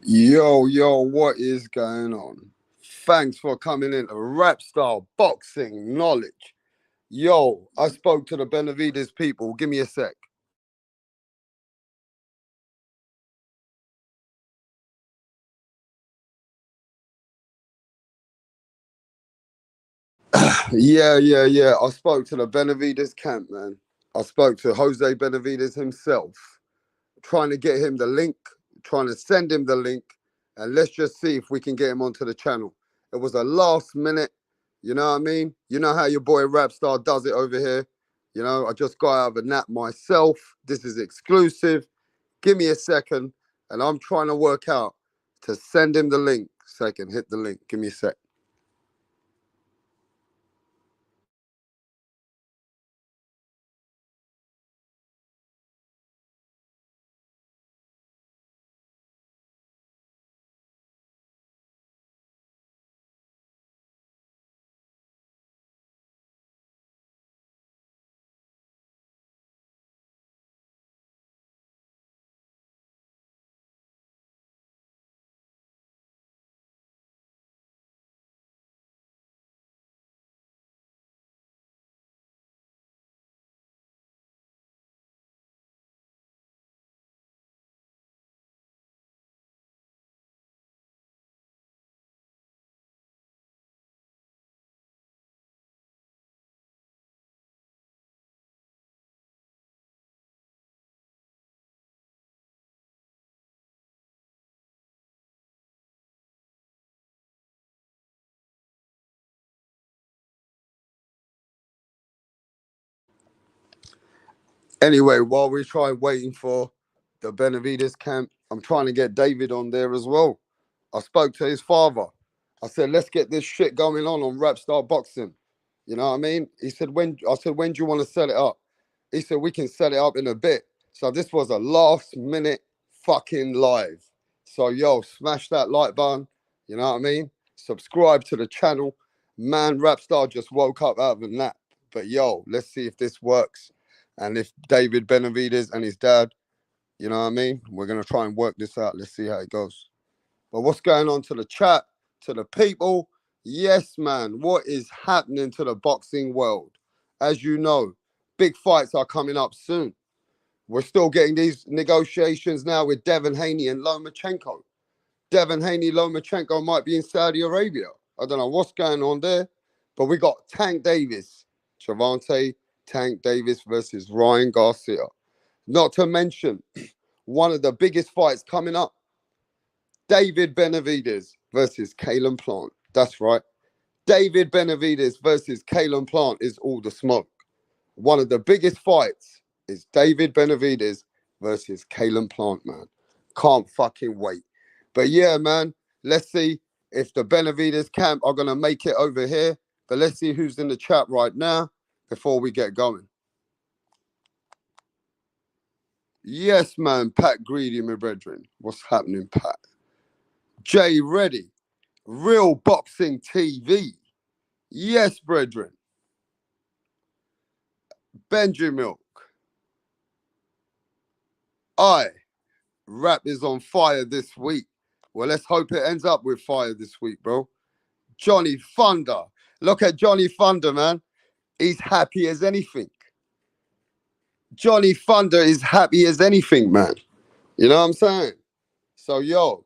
Yo, what is going on? Thanks for coming in to Rap Star Boxing Knowledge. Yo, I spoke to the Benavidez people. Give me a sec. Yeah. I spoke to the Benavidez camp, man. I spoke to Jose Benavidez himself, trying to get him the link, trying to send him the link, and let's just see if we can get him onto the channel. It was a last minute, you know what I mean? You know how your boy Rapstar does it over here. You know, I just got out of a nap myself. This is exclusive. Give me a second, and I'm trying to work out to send him the link. Second, hit the link. Give me a sec. Anyway, while we try waiting for the Benavides camp, I'm trying to get David on there as well. I spoke to his father. I said, let's get this shit going on Rapstar Boxing. You know what I mean? He said, when? I said, when do you want to set it up? He said, we can set it up in a bit. So this was a last minute fucking live. So yo, smash that like button. You know what I mean? Subscribe to the channel. Man, Rapstar just woke up out of a nap. But yo, let's see if this works. And if David Benavidez and his dad, you know what I mean? We're going to try and work this out. Let's see how it goes. But what's going on to the chat, to the people? Yes, man. What is happening to the boxing world? As you know, big fights are coming up soon. We're still getting these negotiations now with Devin Haney and Lomachenko. Devin Haney, Lomachenko might be in Saudi Arabia. I don't know what's going on there. But we got Tank Davis, Javante Tank Davis versus Ryan Garcia. Not to mention one of the biggest fights coming up, David Benavidez versus Kalen Plant. That's right. David Benavidez versus Kalen Plant is all the smoke. One of the biggest fights is David Benavidez versus Kalen Plant, man. Can't fucking wait. But yeah, man, let's see if the Benavidez camp are going to make it over here. But let's see who's in the chat right now before we get going. Yes, man, Pat Greedy, my brethren. What's happening, Pat? Jay Reddy, Real Boxing TV. Yes, brethren. Benjamin, I. Rap is on fire this week. Well, let's hope it ends up with fire this week, bro. Johnny Thunder. Look at Johnny Thunder, man. He's happy as anything. Johnny Thunder is happy as anything, man. You know what I'm saying? So, yo.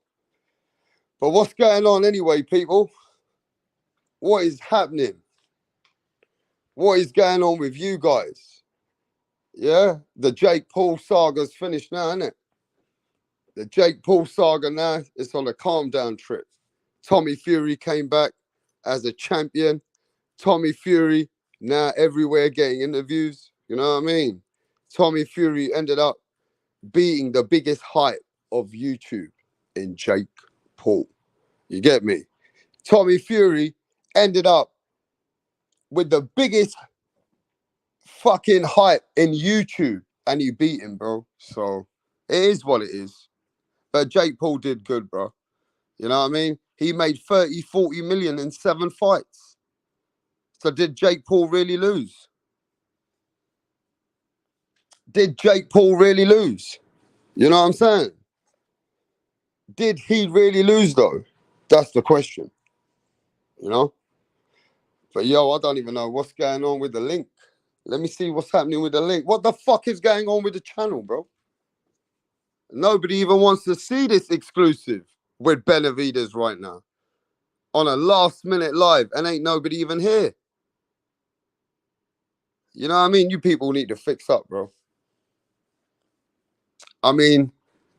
But what's going on anyway, people? What is happening? What is going on with you guys? Yeah? The Jake Paul saga's finished now, isn't it? The Jake Paul saga now is on a calm down trip. Tommy Fury came back as a champion. Tommy Fury now everywhere getting interviews. You know what I mean? Tommy Fury ended up beating the biggest hype of YouTube in Jake Paul. You get me? Tommy Fury ended up with the biggest fucking hype in YouTube and he beat him, bro. So it is what it is. But Jake Paul did good, bro. You know what I mean? He made 30, 40 million in 7 fights. So did Jake Paul really lose? Did Jake Paul really lose? You know what I'm saying? Did he really lose though? That's the question, you know? But yo, I don't even know what's going on with the link. Let me see what's happening with the link. What the fuck is going on with the channel, bro? Nobody even wants to see this exclusive with Benavidez right now on a last minute live, and ain't nobody even here. You know what I mean? You people need to fix up, bro. I mean,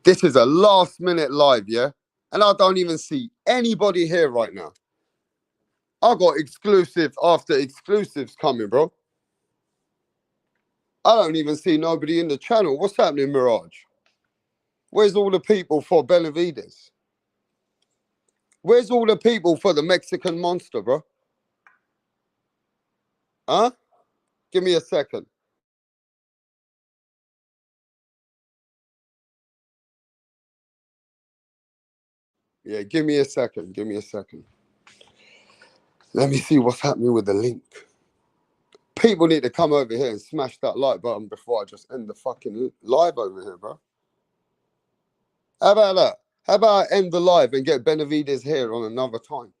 this is a last minute live, yeah? And I don't even see anybody here right now. I got exclusives after exclusives coming, bro. I don't even see nobody in the channel. What's happening, Mirage? Where's all the people for Benavidez? Where's all the people for the Mexican monster, bro? Huh? Give me a second. Yeah, give me a second. Give me a second. Let me see what's happening with the link. People need to come over here and smash that like button before I just end the fucking live over here, bro. How about that? How about I end the live and get Benavidez here on another time?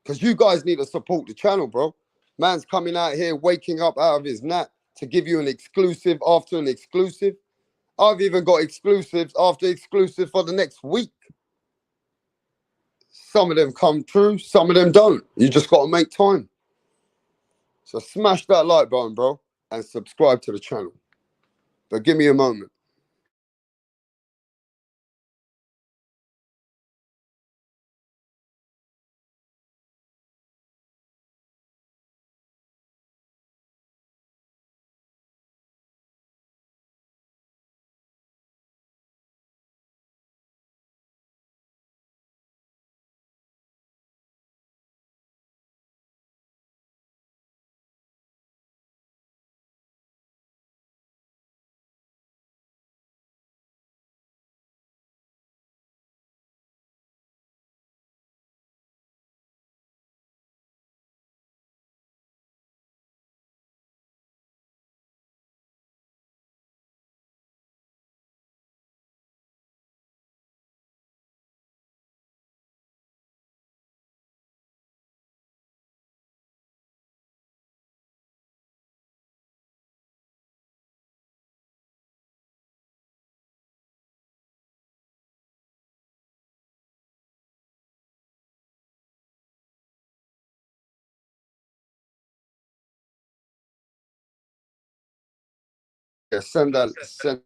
Because you guys need to support the channel, bro. Man's coming out here, waking up out of his nap to give you an exclusive after an exclusive. I've even got exclusives after exclusive for the next week. Some of them come true, some of them don't. You just got to make time. So smash that like button, bro, and subscribe to the channel. But give me a moment. Yeah, send that. Send.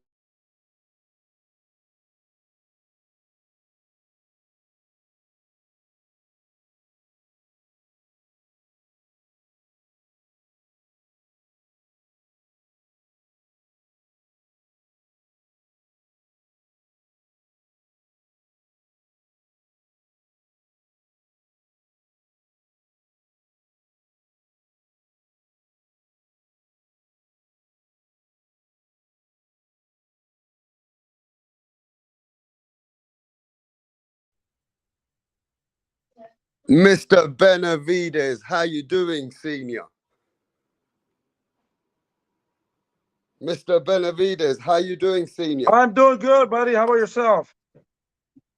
Mr. Benavidez, how you doing, senior? Mr. Benavidez, how you doing, senior? I'm doing good, buddy. How about yourself?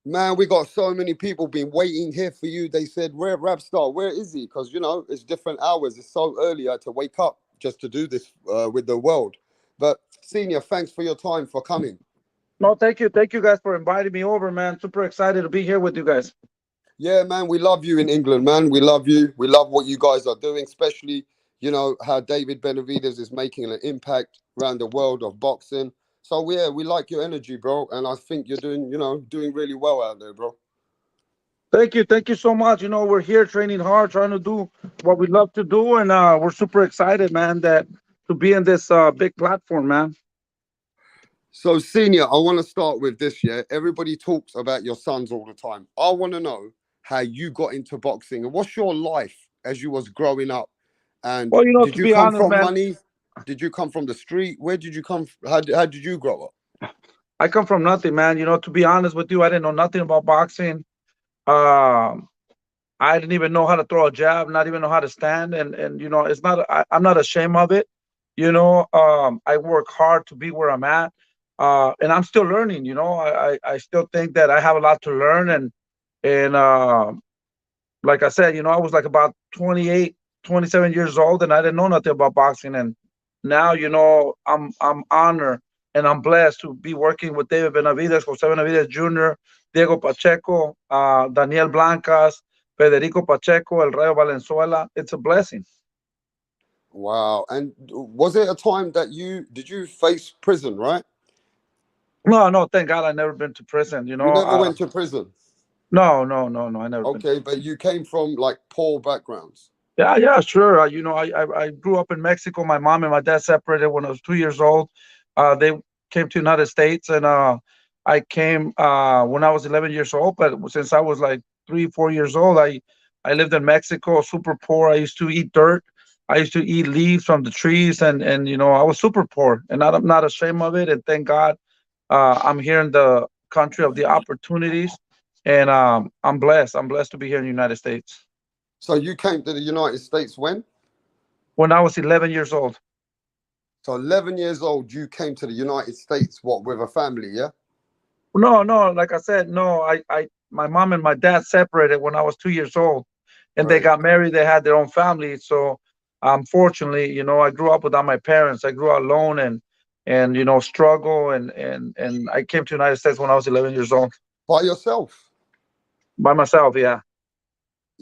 Man, we got so many people been waiting here for you. They said, where Rapstar, where is he? Because, you know, it's different hours. It's so early. I had to wake up just to do this with the world. But, senior, thanks for your time for coming. No, thank you. Thank you guys for inviting me over, man. Super excited to be here with you guys. Yeah, man, we love you in England, man. We love you. We love what you guys are doing, especially, you know, how David Benavidez is making an impact around the world of boxing. So, yeah, we like your energy, bro. And I think you're doing, you know, doing really well out there, bro. Thank you. Thank you so much. We're here training hard, trying to do what we love to do. And we're super excited, man, that to be in this big platform, man. So, senior, I want to start with this. Yeah, everybody talks about your sons all the time. I want to know how you got into boxing and what's your life as you was growing up. And Well, did to you be come honest, from man, money? Did you come from the street? Where did you come? How did you grow up? I come from nothing, man. To be honest with you, I didn't know nothing about boxing. Um, I didn't even know how to throw a jab, not even know how to stand. And I'm not ashamed of it. I work hard to be where I'm at. and I'm still learning. I still think that I have a lot to learn, and like I said, I was like about 28, 27 years old, and I didn't know nothing about boxing. And now, I'm honored and I'm blessed to be working with David Benavidez, Jose Benavidez Jr., Diego Pacheco, Daniel Blancas, Federico Pacheco, El Rayo Valenzuela. It's a blessing. Wow. And was it a time that you face prison, right? No, no, thank God I never been to prison. You never went to prison. No, no, no, no, I never been to Okay, but prison. you came from like poor backgrounds. Yeah, yeah, sure. I grew up in Mexico. My mom and my dad separated when I was 2 years old. They came to United States, and I came when I was 11 years old. But since I was like 3, 4 years old, I lived in Mexico, super poor. I used to eat dirt. I used to eat leaves from the trees, and I was super poor, and I'm not ashamed of it. And thank God, I'm here in the country of the opportunities, and I'm blessed. I'm blessed to be here in the United States. So you came to the United States when? When I was 11 years old. So 11 years old, you came to the United States, what, with a family, yeah? No, no, like I said, no, my mom and my dad separated when I was 2 years old, and they Right. got married. They had their own family. So, unfortunately, I grew up without my parents. I grew up alone and struggle, and I came to the United States when I was 11 years old By yourself. by myself. Yeah.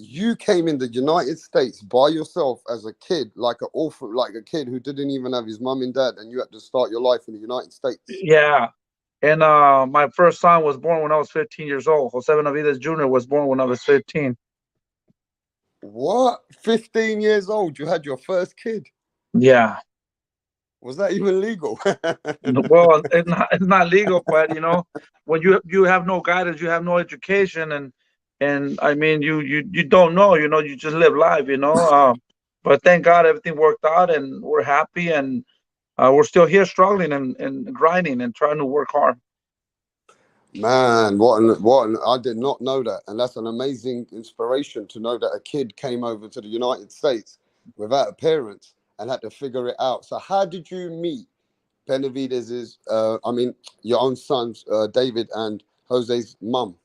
You came in the United States by yourself as a kid, like an orphan, like a kid who didn't even have his mum and dad, and you had to start your life in the United States. Yeah. And my first son was born when I was 15 years old. Jose Benavidez Jr. was born when I was 15. What? 15 years old, you had your first kid. Yeah. Was that even legal? Well, it's not legal, but when you have no guidance, you have no education, and I mean, you don't know, you just live life, but thank God everything worked out, and we're happy, and we're still here struggling and grinding and trying to work hard. Man, I did not know that. And that's an amazing inspiration to know that a kid came over to the United States without a parent and had to figure it out. So how did you meet Benavidez's, your own sons, David and Jose's mum?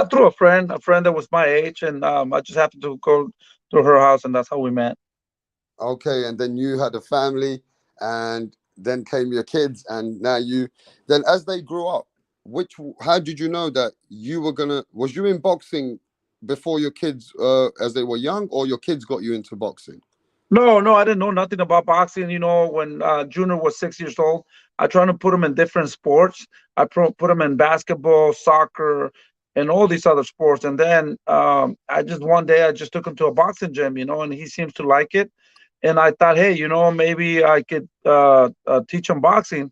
Through a friend that was my age, and I just happened to go to her house, and that's how we met. Okay, and then you had a family, and then came your kids, and now then as they grew up, how did you know that was you in boxing before your kids, as they were young, or your kids got you into boxing? No, no, I didn't know nothing about boxing. When Junior was 6 years old, I tried to put him in different sports. I put him in basketball, soccer, and all these other sports. And then I just one day I just took him to a boxing gym, and he seems to like it. And I thought, hey, maybe I could teach him boxing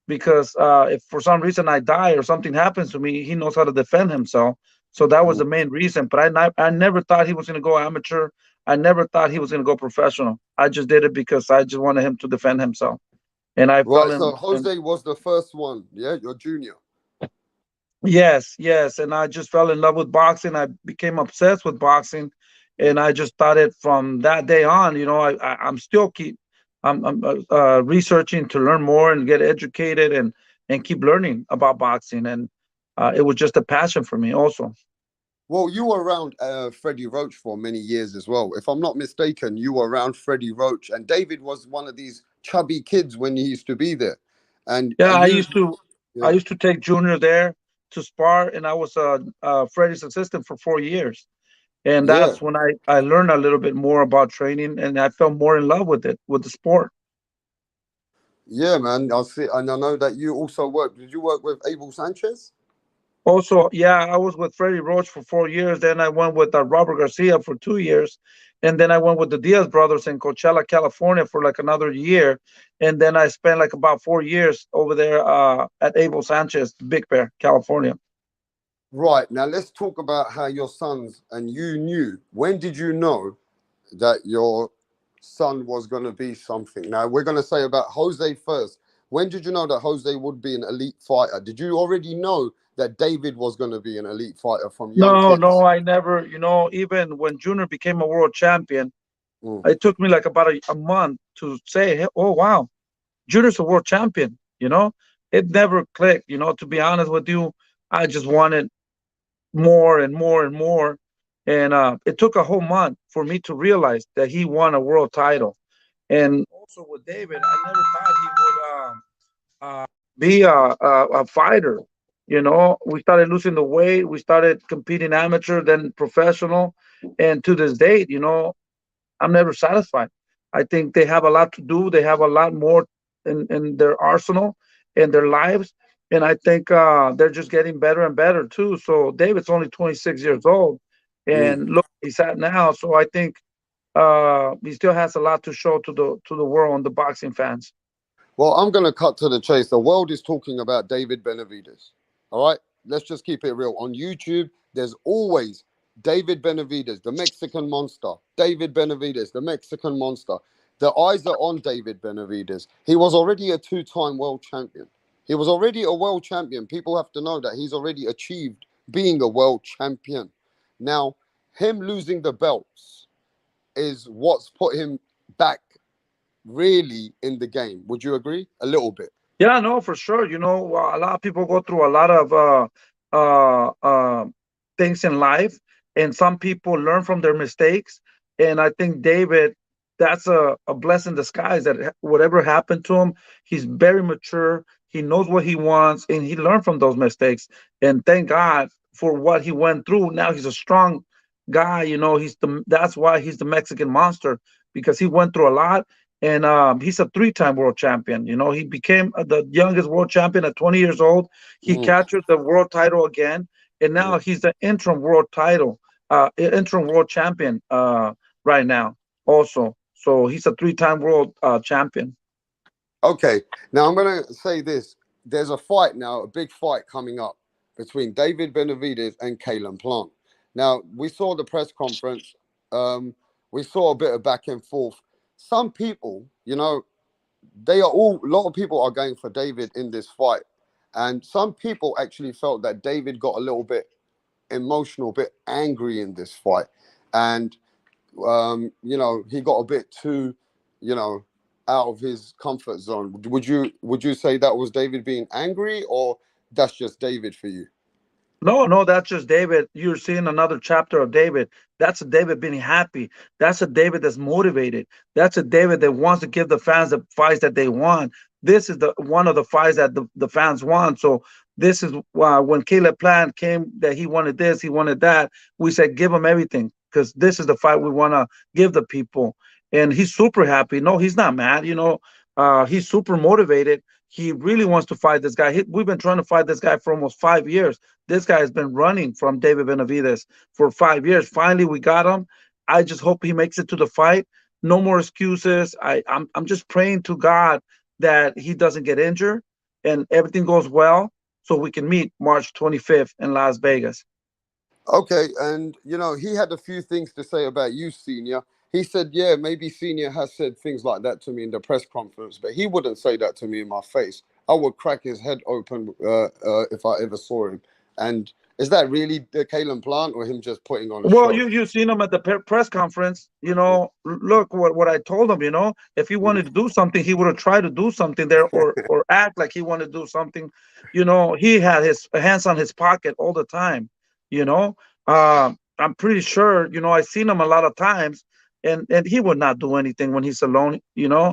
because if for some reason I die or something happens to me, he knows how to defend himself. So that was the main reason. But I never thought he was going to go amateur. I never thought he was going to go professional. I just did it because I just wanted him to defend himself. And I fell Right, in. so Jose was the first one, yeah, your junior. Yes, yes. And I just fell in love with boxing. I became obsessed with boxing. And I just started from that day on. I'm still I'm researching to learn more and get educated and keep learning about boxing. And it was just a passion for me also. Well, you were around Freddie Roach for many years as well. If I'm not mistaken, you were around Freddie Roach, and David was one of these chubby kids when he used to be there. And Yeah, are I you? used to I Yeah, used to take Junior there to spar, and I was Freddie's assistant for 4 years. And yeah, that's when I learned a little bit more about training, and I fell more in love with it, with the sport. yeah, man. I see, and I know that you also worked. Did you work with Abel Sanchez? Also, yeah, I was with Freddie Roach for 4 years. Then I went with Robert Garcia for 2 years. And then I went with the Diaz brothers in Coachella, California for like another year. And then I spent like about 4 years over there at Abel Sanchez, Big Bear, California. Right. Now let's talk about how your sons and you knew. When did you know that your son was going to be something? Now we're going to say about Jose first. When did you know that Jose would be an elite fighter? Did you already know that David was going to be an elite fighter from young No, no, kids? I never, even when Junior became a world champion, Mm. it took me like about a month to say, hey, oh, wow, Junior's a world champion, you know? it never clicked. To be honest with you, I just wanted more and more and more. And it took a whole month for me to realize that he won a world title. And also with David, I never thought he would be a fighter. We started losing the weight. We started competing amateur, then professional. And to this date, I'm never satisfied. I think they have a lot to do. They have a lot more in their arsenal, in their lives. And I think they're just getting better and better too. So David's only 26 years old. Mm. And look, he's at now. So I think he still has a lot to show to the world and the boxing fans. Well, I'm going to cut to the chase. The world is talking about David Benavidez. All right, let's just keep it real. On YouTube, there's always David Benavidez, the Mexican monster. David Benavidez, the Mexican monster. The eyes are on David Benavidez. He was already a two-time world champion. He was already a world champion. People have to know that he's already achieved being a world champion. Now, him losing the belts is what's put him back really in the game. Would you agree? A little bit. Yeah, no, for sure. A lot of people go through a lot of uh, uh, things in life, and some people learn from their mistakes. And I think David, that's a blessing in disguise that whatever happened to him, he's very mature. He knows what he wants, and he learned from those mistakes. And thank God for what he went through. Now he's a strong guy. That's why he's the Mexican monster, because he went through a lot, and he's a three-time world champion. He became the youngest world champion at 20 years old. He Mm, captured the world title again, and mm. now he's the interim world champion right now. Also, so he's a three-time world champion. Okay, now I'm going to say this. There's a fight now, a big fight coming up between David Benavidez and Kalen Plant. Now, we saw the press conference. We saw a bit of back and forth. Some people, a lot of people are going for David in this fight. And some people actually felt that David got a little bit emotional, a bit angry in this fight. And he got a bit too, you know, out of his comfort zone. Would you say that was David being angry, or that's just David for you? No, no, that's just David. You're seeing another chapter of David. That's a David being happy. That's a David that's motivated. That's a David that wants to give the fans the fights that they want. This is the one of the fights that the fans want. So this is when Caleb Plant came that he wanted this, he wanted that. We said give him everything, because this is the fight we want to give the people. And he's super happy. No, he's not mad. He's super motivated. He really wants to fight this guy. We've been trying to fight this guy for almost 5 years. This guy has been running from David Benavidez for 5 years. Finally, we got him. I just hope he makes it to the fight. No more excuses. I'm just praying to God that he doesn't get injured and everything goes well, so we can meet March 25th in Las Vegas. Okay, and he had a few things to say about you, Senior. He said, yeah, maybe Senior has said things like that to me in the press conference, but he wouldn't say that to me in my face. I would crack his head open if I ever saw him. And is that really the Kalen Plant, or him just putting on a Well, show? you seen him at the press conference. Look what I told him. If he wanted to do something, he would have tried to do something there, or act like he wanted to do something. He had his hands on his pocket all the time. I'm pretty sure. I seen him a lot of times, and he would not do anything when he's alone. Yeah.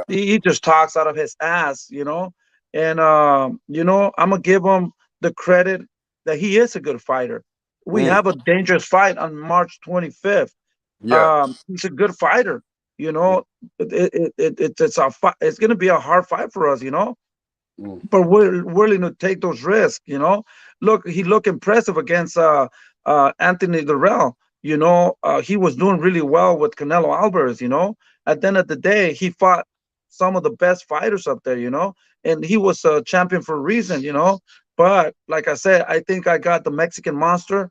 He just talks out of his ass. And I'm gonna give him the credit that he is a good fighter. We Mm, have a dangerous fight on March 25th. yeah. He's a good fighter. You Mm, know, it's going to be a hard fight for us. mm, But we're willing to take those risks. Look, he looked impressive against Anthony Durrell. He was doing really well with Canelo Alvarez. At the end of the day, he fought some of the best fighters up there. And he was a champion for a reason. But like I said, I think I got the Mexican monster.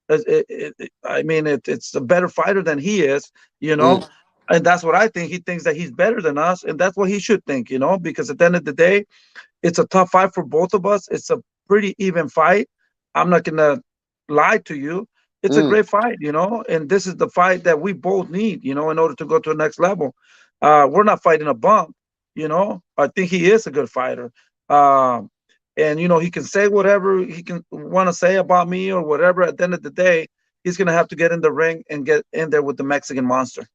I mean, it's a better fighter than he is, you know, mm, and that's what I think. He thinks that he's better than us, and that's what he should think, because at the end of the day, it's a tough fight for both of us. It's a pretty even fight. I'm not gonna lie to you. It's a mm. great fight, and this is the fight that we both need, in order to go to the next level. We're not fighting a bump. I think he is a good fighter. Um, and he can say whatever he can want to say about me or whatever. At the end of the day, he's gonna have to get in the ring and get in there with the Mexican Monster.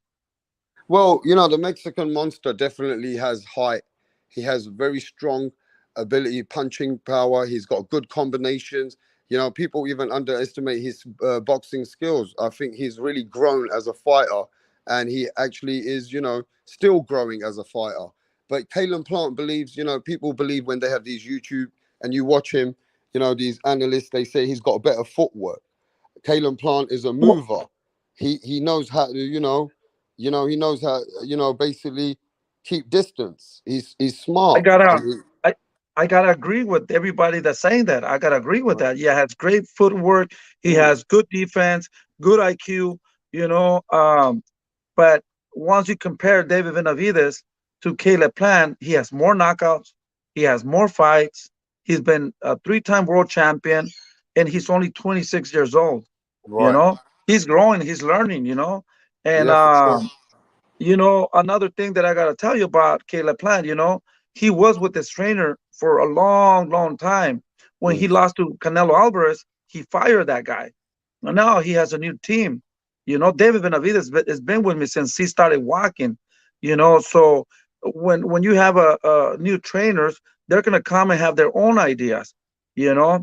Well, the Mexican Monster definitely has height. He has very strong ability, punching power. He's got good combinations. People even underestimate his boxing skills. I think he's really grown as a fighter, and he actually is, still growing as a fighter. But Kalen Plant believes, people believe when they have these YouTube and you watch him, these analysts, they say he's got better footwork. Kalen Plant is a Well, mover. He knows how to, he knows how, basically keep distance. He's I smart. I gotta, mean, I, I gotta agree with everybody that's saying that. I gotta agree with right. that. Yeah, has great footwork. He Mm, has good defense, good IQ. You know, but once you compare David Benavidez to Caleb Plant, he has more knockouts, he has more fights. He's been a three-time world champion, and he's only 26 years old. You right. know, he's growing, he's learning. And Yeah, for sure. another thing that I gotta tell you about Caleb Plant, he was with his trainer for a long, long time. When he Mm, lost to Canelo Alvarez, he fired that guy. And now he has a new team. David Benavidez has been with me since he started walking. So when you have a new trainers, they're gonna come and have their own ideas. You know, what?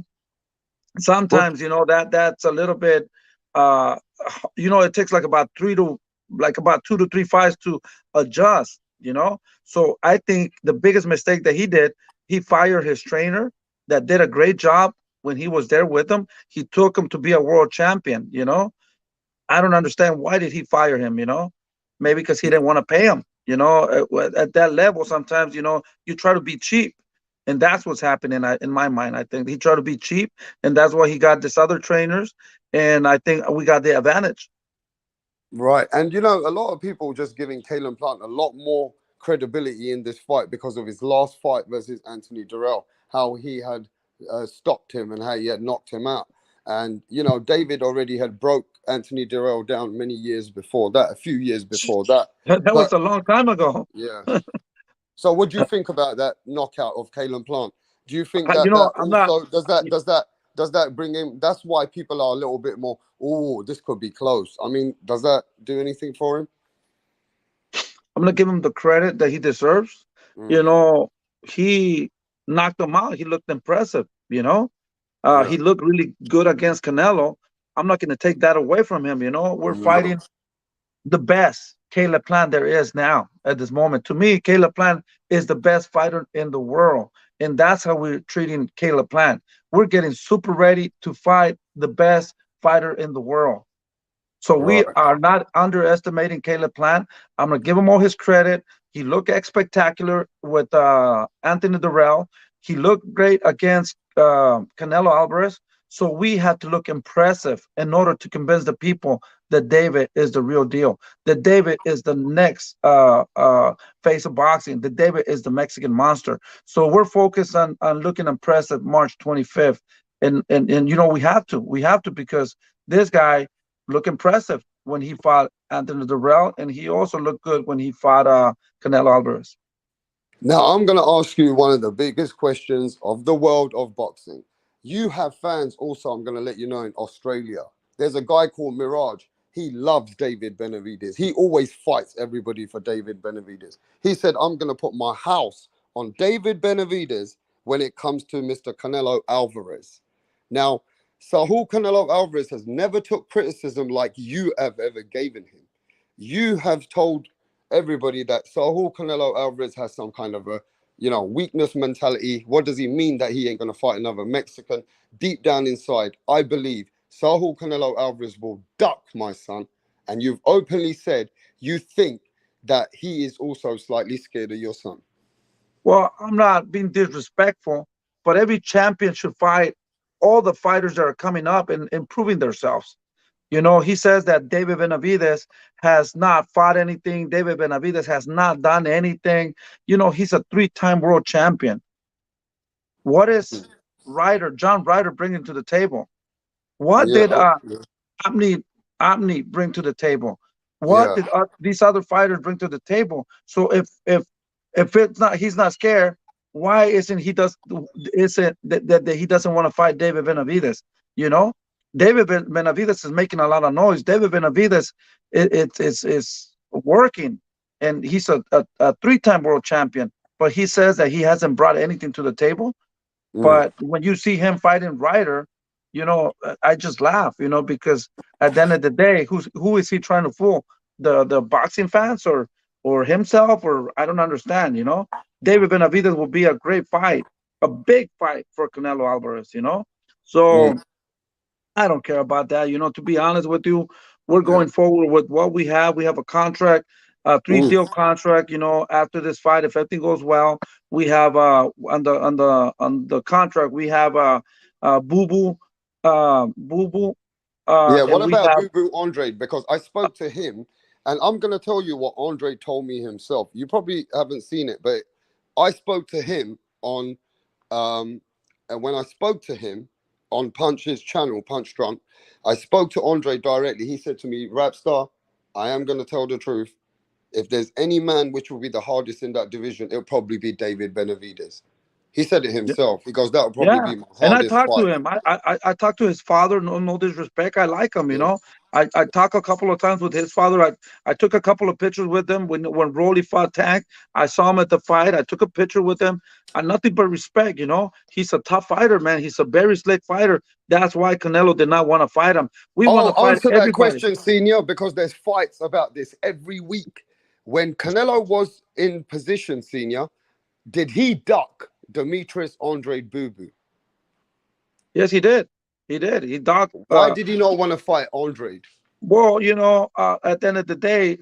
sometimes that's a little bit uh it takes like about 2 to 3 fights to adjust. So I think the biggest mistake that he did, he fired his trainer that did a great job when he was there with him. He took him to be a world champion. I don't understand, why did he fire him. Maybe because he didn't want to pay him. At that level, sometimes you try to be cheap, and that's what's happening. In my mind, I think he tried to be cheap, and that's why he got this other trainers, and I think we got the advantage. Right. And a lot of people just giving Kalen Plant a lot more credibility in this fight because of his last fight versus Anthony Durrell, how he had stopped him and how he had knocked him out. And David already had broke Anthony Durrell down many years before that, a few years before that. That was But a long time ago. yeah. So what do you think about that knockout of Kalen Plant? Do you think you that know, that I'm not. also does that bring him? That's why people are a little bit more. Oh, this could be close. I mean, does that do anything for him? I'm gonna give him the credit that he deserves. You Mm, know, he knocked him out. He looked impressive. yeah. He looked really good against Canelo. I'm not gonna take that away from him. We're No. fighting the best Caleb Plant there is now at this moment. To me, Caleb Plant is the best fighter in the world. And that's how we're treating Caleb Plant. We're getting super ready to fight the best fighter in the world. So we Right. are not underestimating Caleb Plant. I'm gonna give him all his credit. He looked spectacular with Anthony Durrell. He looked great against Canelo Alvarez. So we have to look impressive in order to convince the people that David is the real deal. That David is the next face of boxing. That David is the Mexican Monster. So we're focused on looking impressive March 25th. And we have to because this guy look impressive when he fought Anthony Durrell, and he also looked good when he fought Canelo Alvarez. Now I'm gonna ask you one of the biggest questions of the world of boxing. You have fans also. I'm gonna let you know in Australia. There's a guy called Mirage. He loves David Benavidez. He always fights everybody for David Benavidez. He said, "I'm gonna put my house on David Benavidez when it comes to Mr. Canelo Alvarez." Now, Saul Canelo Alvarez has never took criticism like you have ever given him. You have told everybody that Saul Canelo Alvarez has some kind of a weakness mentality. What does he mean that he ain't gonna fight another Mexican? Deep down inside, I believe Saul Canelo Alvarez will duck, my son. And you've openly said you think that he is also slightly scared of your son. Well, I'm not being disrespectful, but every champion should fight all the fighters that are coming up and improving themselves. He says that David Benavidez has not fought anything. David Benavidez has not done anything. He's a three-time world champion. What is John Ryder bringing to the table? What Yeah, did Omni bring to the table? What yeah. did these other fighters bring to the table? So if it's not, he's not scared. why isn't he does isn't that he doesn't want to fight David Benavidez? You know, David Benavidez is making a lot of noise. David Benavidez is working, and he's a three-time world champion. But he says that he hasn't brought anything to the table. Mm, But when you see him fighting Ryder, I just laugh, because at the end of the day, who is he trying to fool? The boxing fans or himself, or I don't understand, David Benavidez will be a great fight, a big fight for Canelo Alvarez. mm, So I don't care about that. To be honest with you, we're yeah. going forward with what we have. We have a contract, a Mm. three-deal contract. After this fight, if everything goes well, we have on the contract we have Boo Boo, Yeah, what and we about have. Boo Boo Andre? Because I spoke to him, and I'm gonna tell you what Andre told me himself. You probably haven't seen it, but I spoke to him on, um, and when I spoke to him on Punch's channel, Punch Drunk, I spoke to Andre directly. He said to me, "Rapstar, I am gonna tell the truth. If there's any man which will be the hardest in that division, it'll probably be David Benavidez." He said it himself. He goes, "That'll probably Yeah, be my and I hardest talked to fight." him. I talked to his father. No disrespect. I like him. Yeah. I talked a couple of times with his father. I took a couple of pictures with him when Rolly fought Tank. I saw him at the fight. I took a picture with him. And nothing but respect. He's a tough fighter, man. He's a very slick fighter. That's why Canelo did not want to fight him. We want Oh, to fight answer that everybody. question, Senior, because there's fights about this every week. When Canelo was in position, Senior, did he duck Demetrius Andre Boo Boo? Yes, he did. He did. He docked. Why did he not want to fight Andre? Well, at the end of the day,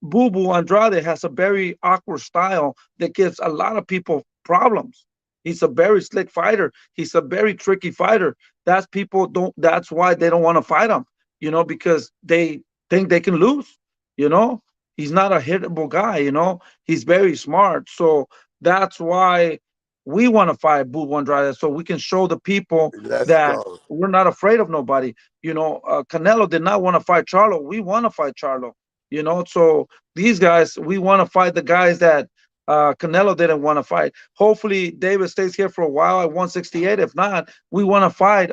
Boo Boo Andrade has a very awkward style that gives a lot of people problems. He's a very slick fighter. He's a very tricky fighter. That's why they don't want to fight him, because they think they can lose, you know. He's not a hittable guy. He's very smart. So that's why we want to fight Boo Boo Andrade so we can show the people Let's that go. we're not afraid of nobody. Canelo did not want to fight Charlo. We want to fight Charlo. So these guys, we want to fight the guys that Canelo didn't want to fight. Hopefully, David stays here for a while at 168. If not, we want to fight.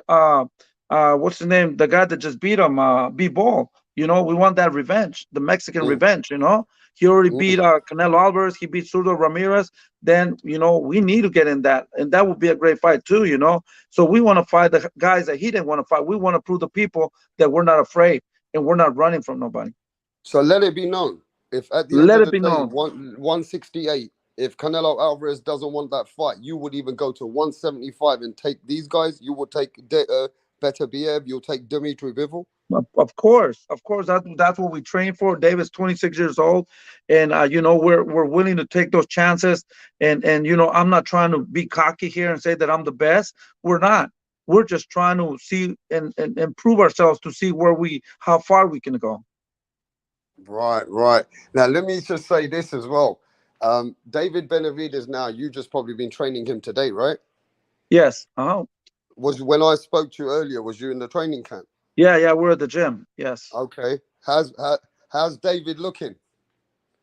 What's his name? The guy that just beat him, B Ball. We want that revenge, the Mexican Mm, revenge. He already beat mm. Canelo Alvarez. He beat Surdo Ramirez. Then we need to get in that, and that would be a great fight too. So we want to fight the guys that he didn't want to fight. We want to prove the people that we're not afraid and we're not running from nobody. So let it be known. If at the end Let of it the be day, known. 168, if Canelo Alvarez doesn't want that fight, you would even go to 175 and take these guys. You would take Better Biev, you'll take Dimitri Bivol. Of course, that's what we train for. David's 26 years old, and we're willing to take those chances. And I'm not trying to be cocky here and say that I'm the best. We're not. We're just trying to see and improve ourselves to see how far we can go. Right, right. Now, let me just say this as well. David Benavidez, now, you just probably been training him today, right? Yes. Was when I spoke to you earlier, was you in the training camp? Yeah, we're at the gym. Yes. Okay. How's David looking?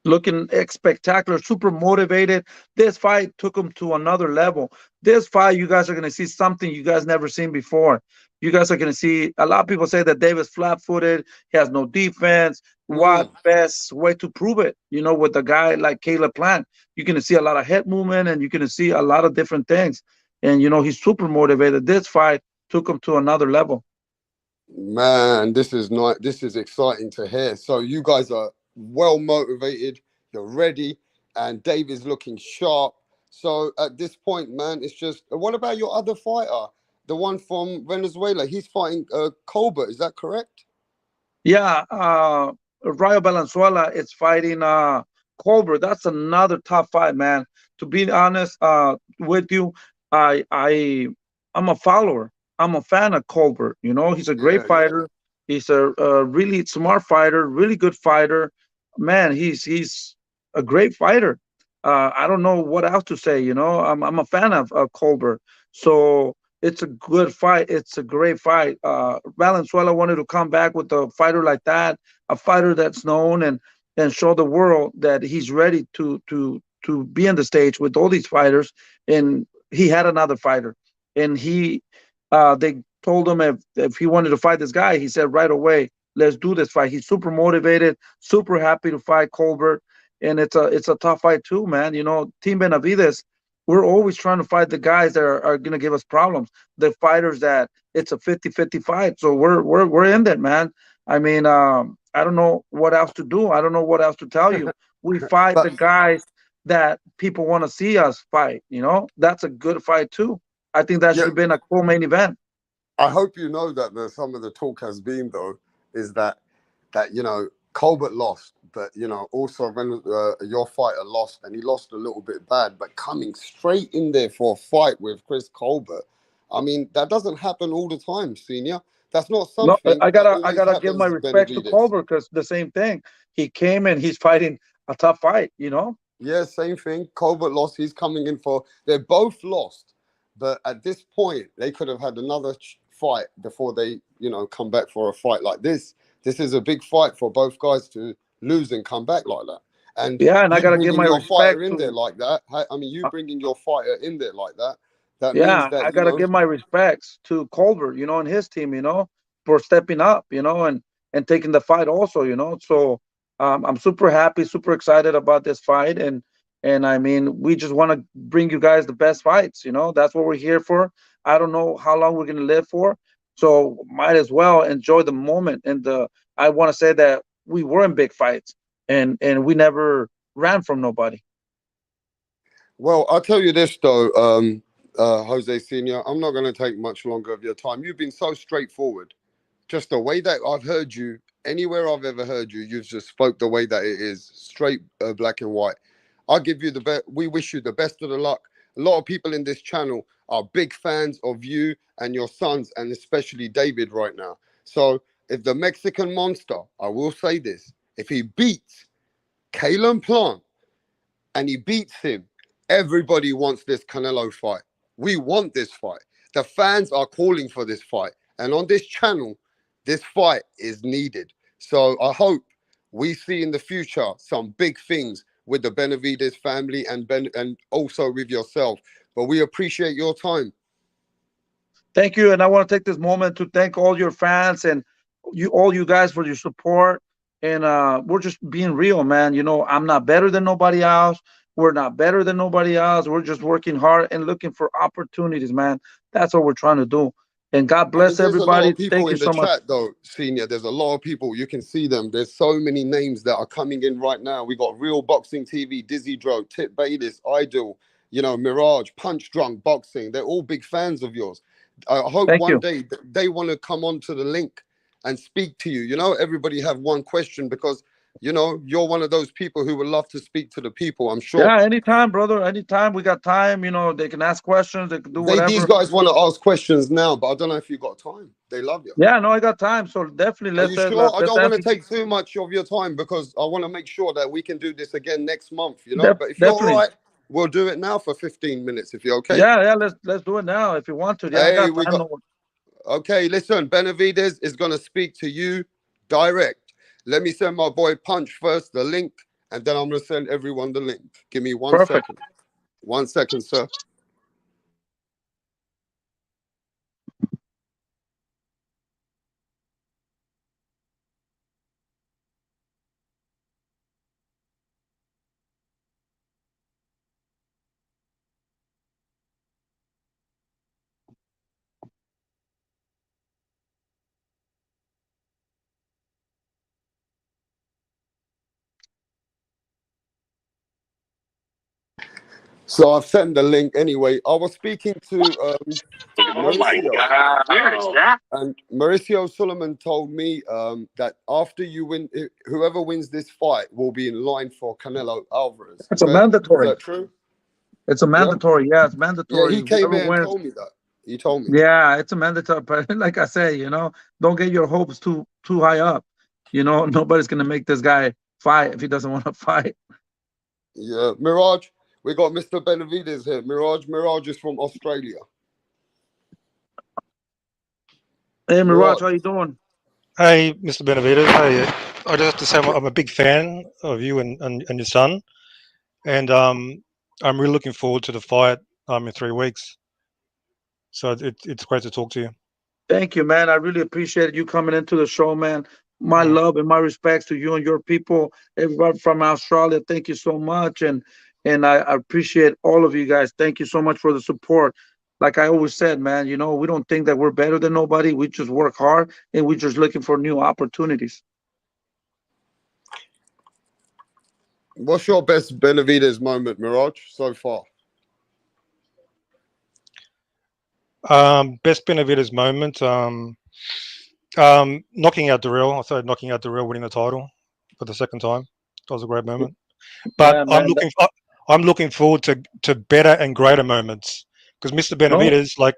Looking spectacular, super motivated. This fight took him to another level. This fight, you guys are going to see something you guys never seen before. You guys are going to see a lot of people say that David's flat-footed, he has no defense. What Mm. best way to prove it? With a guy like Caleb Plant, you're going to see a lot of head movement and you're going to see a lot of different things. And he's super motivated. This fight took him to another level. Man, this is not this is exciting to hear. So you guys are well motivated, you're ready, and Dave is looking sharp. So at this point, man, it's just what about your other fighter? The one from Venezuela. He's fighting Colbert, is that correct? Yeah, Rayo Valenzuela is fighting Colbert. That's another top fight, man. To be honest with you, I'm a follower. I'm a fan of Colbert. He's a great Yeah, yeah. fighter. He's a really smart fighter, really good fighter. Man, he's a great fighter. I don't know what else to say. I'm a fan of Colbert. So it's a good fight. It's a great fight. Valenzuela wanted to come back with a fighter like that, a fighter that's known and show the world that he's ready to be on the stage with all these fighters, and he had another fighter, and they told him if he wanted to fight this guy, he said right away, let's do this fight. He's super motivated, super happy to fight Colbert, and it's a tough fight too, man. Team Benavides, we're always trying to fight the guys that are going to give us problems, the fighters that it's a 50-50 fight. So we're in that, man. I mean, I don't know what else to do. I don't know what else to tell you. We fight But the guys that people want to see us fight. That's a good fight too. I think that should yeah, have been a cool main event. I hope you know that some of the talk has been though is that Colbert lost, but also when your fighter lost, and he lost a little bit bad, but coming straight in there for a fight with Chris Colbert, I mean that doesn't happen all the time, Senior. That's not No, something I that gotta I always gotta give my happens with respects to Benavidez. Culver because the same thing. He came and he's fighting a tough fight. Yeah, same thing. Colbert lost. He's coming in for. They're both lost, but at this point, they could have had another fight before they, come back for a fight like this. This is a big fight for both guys to lose and come back like that. And Yeah, and I you gotta give bringing my your respect fighter in there to. like that. I mean, you uh, bringing your fighter in there like that. That means Yeah, that I gotta give my respects to Culver, and his team, for stepping up, and taking the fight also. So I'm super happy, super excited about this fight, and I mean, we just want to bring you guys the best fights. That's what we're here for. I don't know how long we're gonna live for, so might as well enjoy the moment. And I want to say that we were in big fights, and we never ran from nobody. Well, I'll tell you this though, Jose Senior. I'm not going to take much longer of your time. You've been so straightforward. Just the way that I've heard you, anywhere I've ever heard you, you've just spoke the way that it is, straight black and white. I'll give you the best. We wish you the best of the luck. A lot of people in this channel are big fans of you and your sons, and especially David right now. So if the Mexican monster, I will say this, if he beats Kalen Plant and he beats him, everybody wants this Canelo fight. We want this fight. The fans are calling for this fight. And on this channel, this fight is needed. So I hope we see in the future some big things with the Benavidez family and also with yourself. But we appreciate your time. Thank you, and I want to take this moment to thank all your fans and all you guys for your support. And we're just being real, man. I'm not better than nobody else. We're not better than nobody else. We're just working hard and looking for opportunities, man. That's what we're trying to do. And God And bless there's a lot of everybody. people Thank you in the so much. chat, though, Senior. There's a lot of people. You can see them. There's so many names that are coming in right now. We got Real Boxing TV, Dizzy Dro, Tip Bayless, Idol, Mirage, Punch Drunk Boxing. They're all big fans of yours. I hope Thank one you. day they want to come onto the link and speak to you. Everybody have one question because, you're one of those people who would love to speak to the people, I'm sure. Yeah, anytime, brother. Anytime we got time. They can ask questions. They can do These whatever. guys want to ask questions now, but I don't know if you got time. They love you. Yeah, no, I got time. So definitely Are let's you sure? I let's don't want to answer. take too much of your time because I want to make sure that we can do this again next month. But if you're all Definitely. right, we'll do it now for 15 minutes if you're okay. Yeah, yeah. Let's do it now if you want to. Yeah, I Hey, got we time. got No. okay. Listen, Benavidez is going to speak to you direct. Let me send my boy Punch first the link, and then I'm going to send everyone the link. Give me 1 second. Perfect. 1 second, sir. So I've sent the link anyway. I was speaking to Oh my Mauricio. God. Where is that? And Mauricio Suleiman told me that after you win, whoever wins this fight will be in line for Canelo Alvarez. It's Is a mandatory. that true? It's a Yeah. mandatory. Yeah, it's Yeah, mandatory. he came Whoever here and wins. told me that. He told me. Yeah, it's a mandatory. But like I say, don't get your hopes too high up. Nobody's gonna make this guy fight if he doesn't want to fight. Yeah, Mirage. We got Mr. Benavidez here. Mirage is from Australia. Hey, Mirage, how Mirage. you doing? Hi, Mr. Benavidez. Hi. I just have to say I'm a big fan of you and your son. and I'm really looking forward to the fight in 3 weeks. So it's great to talk to you. Thank you, man. I really appreciate you coming into the show, man. My Mm. love and my respects to you and your people, everybody from Australia. Thank you so much, and I appreciate all of you guys. Thank you so much for the support. Like I always said, man, we don't think that we're better than nobody. We just work hard and we're just looking for new opportunities. What's your best Benavidez moment, Mirage, so far? Best Benavidez moment. Knocking out Darrell. I started knocking out Darrell, winning the title for the second time. That was a great moment. But Yeah, man. I'm looking forward to better and greater moments because Mr. No, Benavidez, like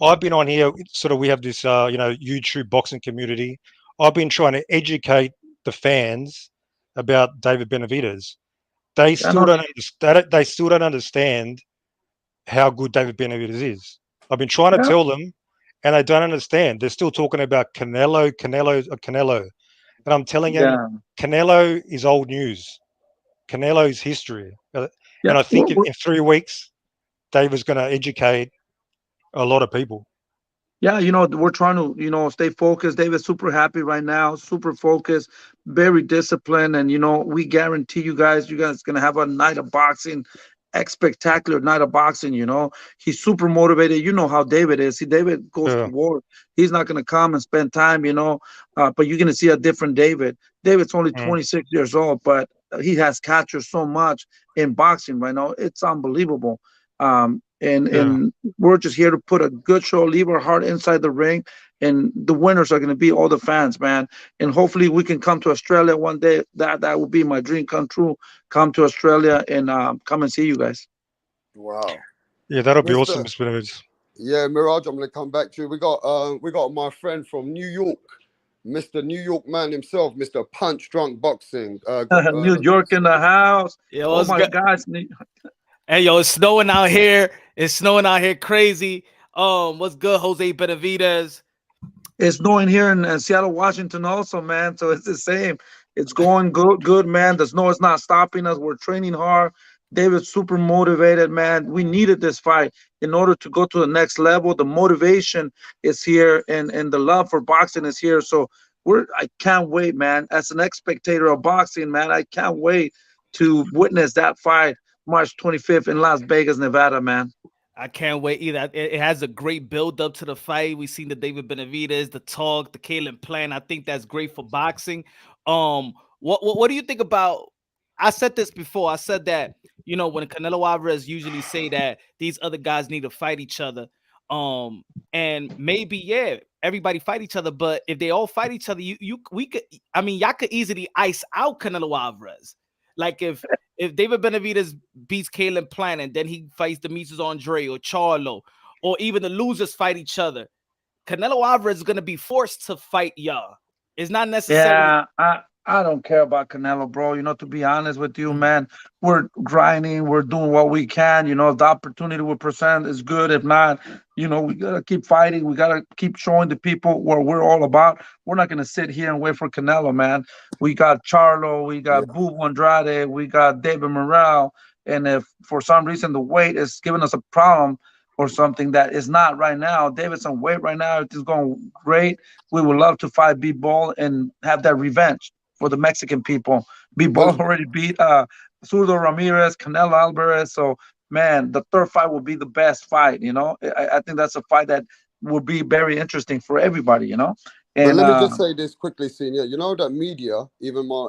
I've been on here, sort of we have this YouTube boxing community. I've been trying to educate the fans about David Benavidez. They yeah, still no, don't understand. They still don't understand how good David Benavidez is. I've been trying to yeah, tell them, and they don't understand. They're still talking about Canelo. And I'm telling them, yeah, Canelo is old news. Canelo is history. yeah. And I think in 3 weeks, David's going to educate a lot of people. Yeah, we're trying to, stay focused. David's super happy right now, super focused, very disciplined. And, we guarantee you guys gonna have a night of boxing, spectacular night of boxing. He's super motivated. You know how David is. See, David goes to Yeah. war. He's not gonna come and spend time. But you're gonna see a different David. David's only Mm, 26 years old, but he has captured so much in boxing right now. It's unbelievable. And yeah. and we're just here to put a good show, leave our heart inside the ring, and the winners are going to be all the fans, man. And hopefully we can come to Australia one day. That would be my dream come true. Come to Australia and come and see you guys. Wow. Yeah, that'll be awesome, Mr. Mr. Benavidez. Yeah, Mirage, I'm gonna come back to you. We got my friend from New York, Mr. New York man himself, Mr. Punch Drunk Boxing. New York in the house. Yo, Oh it's my good. gosh. Hey, yo, it's snowing out here. It's snowing out here crazy. What's good, Jose Benavidez? It's snowing here in Seattle, Washington, also, man. So it's the same. It's going good, man. The snow is not stopping us. We're training hard. David's super motivated, man. We needed this fight in order to go to the next level. The motivation is here, and the love for boxing is here. So I can't wait, man. As an spectator of boxing, man, I can't wait to witness that fight March 25th in Las Vegas, Nevada, man. I can't wait either. It has a great build up to the fight. We've seen the David Benavidez, the talk, the Kalen plan. I think that's great for boxing. What do you think about? I said this before. I said that when Canelo Alvarez usually say that these other guys need to fight each other. And maybe everybody fight each other, but if they all fight each other, we could. I mean, y'all could easily ice out Canelo Alvarez. Like if David Benavidez beats Kalen Plant and then he fights Demetrius Andre or Charlo, or even the losers fight each other, Canelo Alvarez is gonna be forced to fight y'all. It's not necessarily. Yeah, I don't care about Canelo, bro. To be honest with you, man, we're grinding, we're doing what we can. If the opportunity we present is good, if not, we gotta keep fighting. We gotta keep showing the people what we're all about. We're not gonna sit here and wait for Canelo, man. We got Charlo, we yeah, got Boo Andrade, we got David Morrell, and if for some reason the weight is giving us a problem or something that is not right now, David's on weight right now. It is going great. We would love to fight B Ball and have that revenge for the Mexican people. B Ball well, already beat Zurdo Ramirez, Canelo Alvarez. So man, the third fight will be the best fight. I think that's a fight that will be very interesting for everybody. but And let me just say this quickly, Senior. You know that media, even my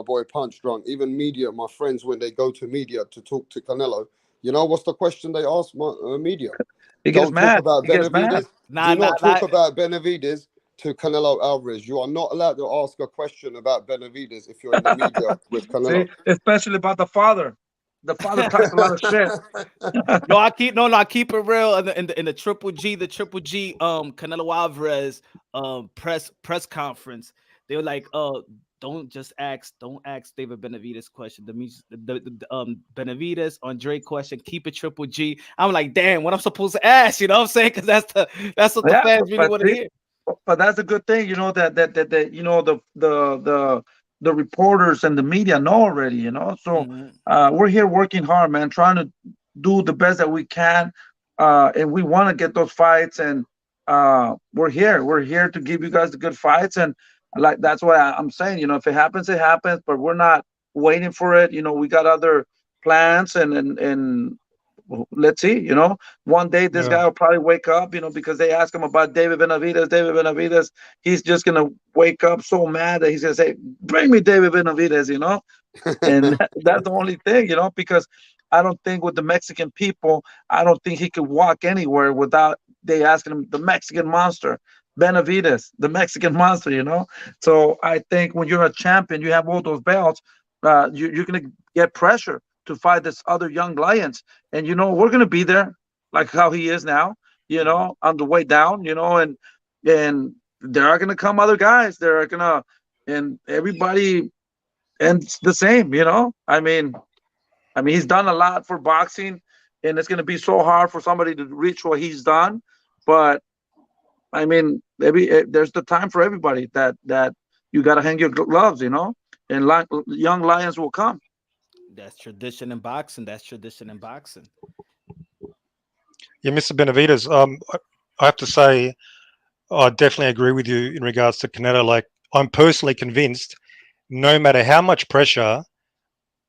boy Punch Drunk, even media, my friends, when they go to media to talk to Canelo, you know what's the question they ask my media? he gets Don't talk mad. about He gets mad. Benavidez. Nah, Do nah, not nah. talk about Benavidez to Canelo Alvarez. You are not allowed to ask a question about Benavidez if you're in the media with See, Canelo. especially about the father. The father talks a lot of shit. No, I keep it real in the Triple G, Canelo Alvarez press conference. They were like, don't ask David Benavidez question. The Benavidez Andre question, keep it Triple G. I'm like, damn, what I'm supposed to ask, you know what I'm saying? Because that's what the Yeah, fans really but want to see, hear. but that's a good thing, that the reporters and the media know already, you know. So Mhm. we're here working hard, man, trying to do the best that we can, and we want to get those fights, and we're here. We're here to give you guys the good fights, and like that's what I'm saying. You know, if it happens, it happens, but we're not waiting for it. You know, we got other plans, and let's see. You know, one day this Yeah. guy will probably wake up. You know, because they ask him about David Benavidez. David Benavidez, he's just gonna wake up so mad that he's gonna say, "Bring me David Benavidez," you know, and that's the only thing, you know, because I don't think with the Mexican people, I don't think he could walk anywhere without they asking him the Mexican monster, Benavidez, the Mexican monster, you know. So I think when you're a champion, you have all those belts, you're gonna get pressure to fight this other young lions, and you know we're gonna be there, like how he is now, you know, on the way down, you know, and there are gonna come other guys, there are gonna, and everybody and it's the same, you know. I mean, he's done a lot for boxing, and it's going to be so hard for somebody to reach what he's done. But I mean, maybe there's the time for everybody that you got to hang your gloves, you know, and young lions will come. That's tradition in boxing. That's tradition in boxing. Yeah, Mr. Benavides. I have to say, I definitely agree with you in regards to Canelo. Like, I'm personally convinced, no matter how much pressure,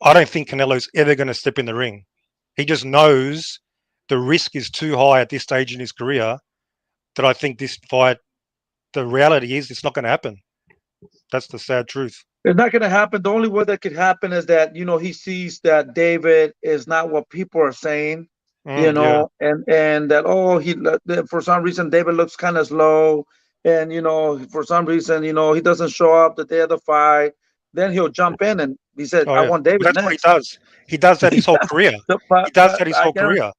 I don't think Canelo's ever going to step in the ring. He just knows the risk is too high at this stage in his career that I think this fight, the reality is, it's not going to happen. That's the sad truth. It's not going to happen. The only way that could happen is that, you know, he sees that David is not what people are saying, you Yeah, know, and that, oh, that for some reason David looks kind of slow, and you know, for some reason, you know, he doesn't show up the day of the fight. Then he'll jump in and he said, oh I yeah. want But David that's what he next. does. He does that his whole career. but He does but that his I whole guarantee career.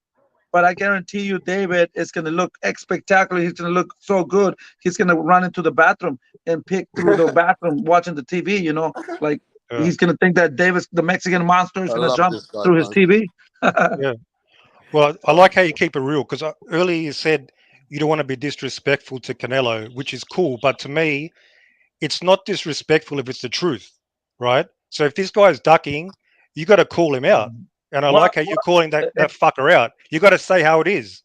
but I guarantee you, David is going to look spectacular. He's going to look so good. He's going to run into the bathroom and pick through the bathroom watching the TV. You know, like Yeah, he's going to think that Davis, the Mexican monster, is I going to love jump this guy, through his man. TV. yeah. Well, I like how you keep it real because earlier you said you don't want to be disrespectful to Canelo, which is cool. But to me, it's not disrespectful if it's the truth, right? So if this guy's ducking, you got to call him out. And I Well, like how you're calling that if, that fucker out. You got to say how it is.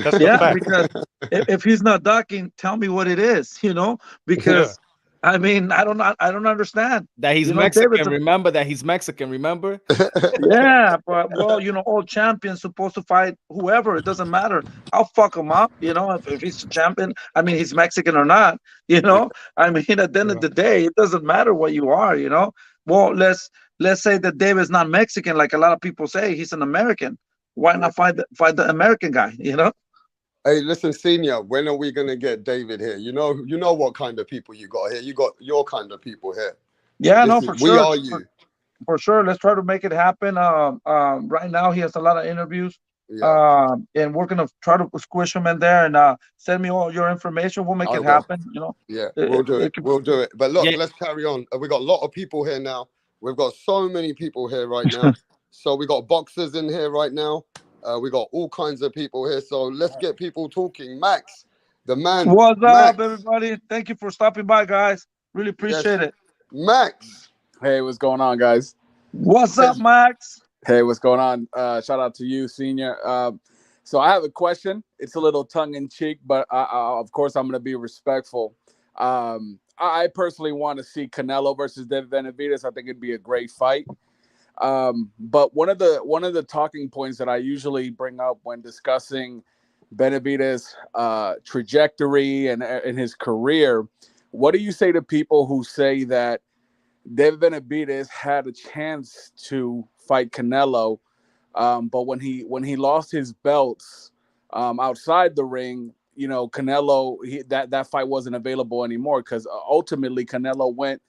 That's the yeah, fact. because if he's not ducking, tell me what it is. You know, Yeah, because I mean, I don't understand. That he's You know, David's Mexican. Remember that he's Mexican. Remember? Yeah, but well, you know, all champions supposed to fight whoever. It doesn't matter. I'll fuck him up. You know, if he's a champion, I mean, he's Mexican or not. You know, I mean, at the end of yeah. the day, it doesn't matter what you are. You know, well, let's say that David's not Mexican, like a lot of people say. He's an American. Why not fight the American guy? You know? Hey, listen, Senior, when are we gonna get David here? You know what kind of people you got here. You got your kind of people here. Yeah, This no, is for we sure. are you. For sure. Let's try to make it happen. Right now he has a lot of interviews. Yeah, And we're gonna try to squish him in there, and send me all your information. We'll make I it will. happen. You know, Yeah, we'll it, do it it. could, We'll do it. But look, Yeah. let's carry on. We got a lot of people here now. We've got so many people here right now. So we got boxers in here right now. We got all kinds of people here. So let's get people talking. Max, the man, what's up, Max. everybody? Thank you for stopping by, guys. Really Yes, appreciate it. Max. Hey, what's going on, guys? What's up, Says Max? Hey, what's going on? Shout out to you, Senior. So I have a question. It's a little tongue in cheek, but of course I'm going to be respectful. I personally want to see Canelo versus David Benavidez. I think it'd be a great fight. But one of the talking points that I usually bring up when discussing Benavidez' trajectory and his career, what do you say to people who say that David Benavidez had a chance to fight Canelo, but when he lost his belts outside the ring, you know, Canelo that fight wasn't available anymore because ultimately Canelo went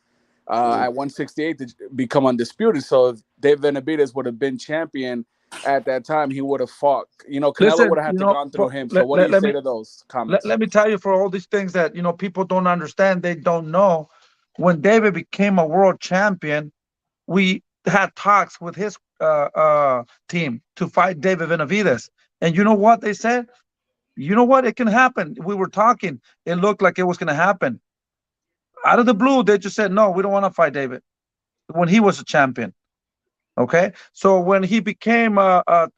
at 168 to become undisputed. So if David Benavidez would have been champion at that time, he would have fought. You know, Canelo would Listen, have had you to know, gone through him. So let, what do let, you let say me to those comments? let me tell you, for all these things that you know people don't understand, they don't know. When David became a world champion, we had talks with his team to fight David Benavidez. And you know what they said? You know what? It can happen. We were talking. It looked like it was going to happen. Out of the blue, they just said, no, we don't want to fight David. when he was a champion. Okay, so when he became a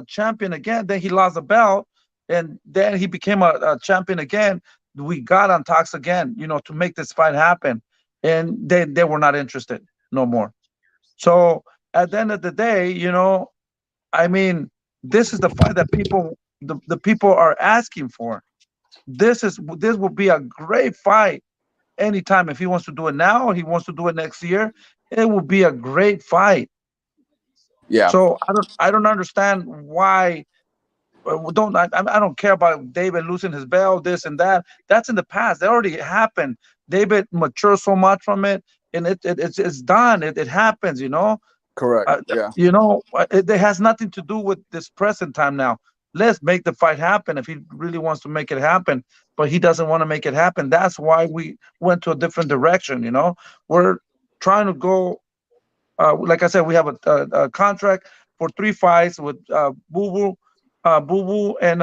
champion again, then he lost the belt, and then he became a champion again. We got on talks again, to make this fight happen, and they were not interested no more. So at the end of the day, I mean, this is the fight that the people are asking for. This will be a great fight anytime. If he wants to do it now, or he wants to do it next year, it will be a great fight. Yeah, So I don't understand why. I don't care about David losing his belt, this and that. That's in the past. That already happened. David matured so much from it, and it's done. It happens. correct. Yeah, It has nothing to do with this present time now. Let's make the fight happen if he really wants to make it happen, but he doesn't want to make it happen. That's why we went to a different direction. We're trying to go. Like I said, we have a contract for 3 fights with Boo Boo, and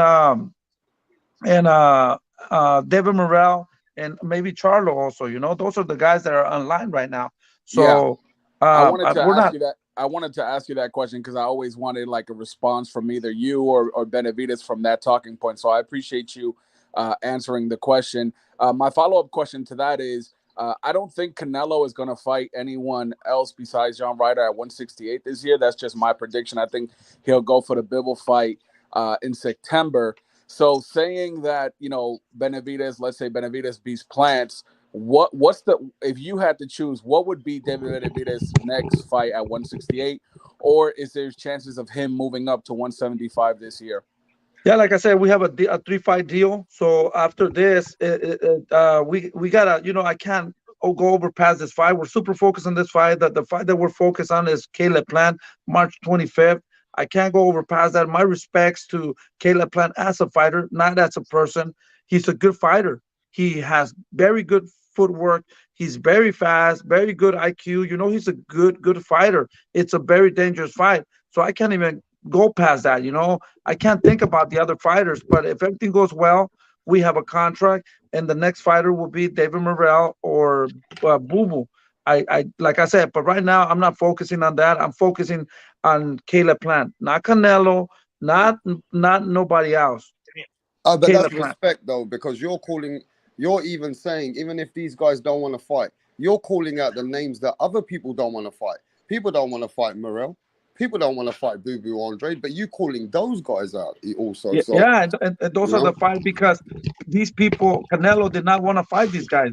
David Morrell, and maybe Charlo also. Those are the guys that are online right now. yeah. So I wanted to we're ask not. you that. I wanted to ask you that question because I always wanted like a response from either you or Benavidez from that talking point. So I appreciate you answering the question. My follow-up question to that is, I don't think Canelo is going to fight anyone else besides John Ryder at 168 this year. That's just my prediction. I think he'll go for the Bivol fight in September. So saying that, Benavidez, let's say Benavidez beats Plants, what's the, if you had to choose, what would be David Benavidez' next fight at 168, or is there chances of him moving up to 175 this year? Yeah, like I said, we have a 3-fight deal. So after this, we gotta, I can't go over past this fight. We're super focused on this fight. The fight that we're focused on is Caleb Plant, March 25th. I can't go over past that. My respects to Caleb Plant as a fighter, not as a person. He's a good fighter. He has very good footwork. He's very fast, very good IQ. He's a good fighter. It's a very dangerous fight. So I can't even go past that. I can't think about the other fighters. But if everything goes well, we have a contract, and the next fighter will be David Morrell or Boo Boo. I like I said, but right now I'm not focusing on that. I'm focusing on Caleb Plant, not Canelo, not nobody else. But Caleb that's Plant. respect though, because you're even saying, even if these guys don't want to fight, you're calling out the names that other people don't want to fight. People don't want to fight Morrell. People don't want to fight Boo Boo Andre, but you calling those guys out also. So Yeah, and those are the fights, because these people, Canelo did not want to fight these guys,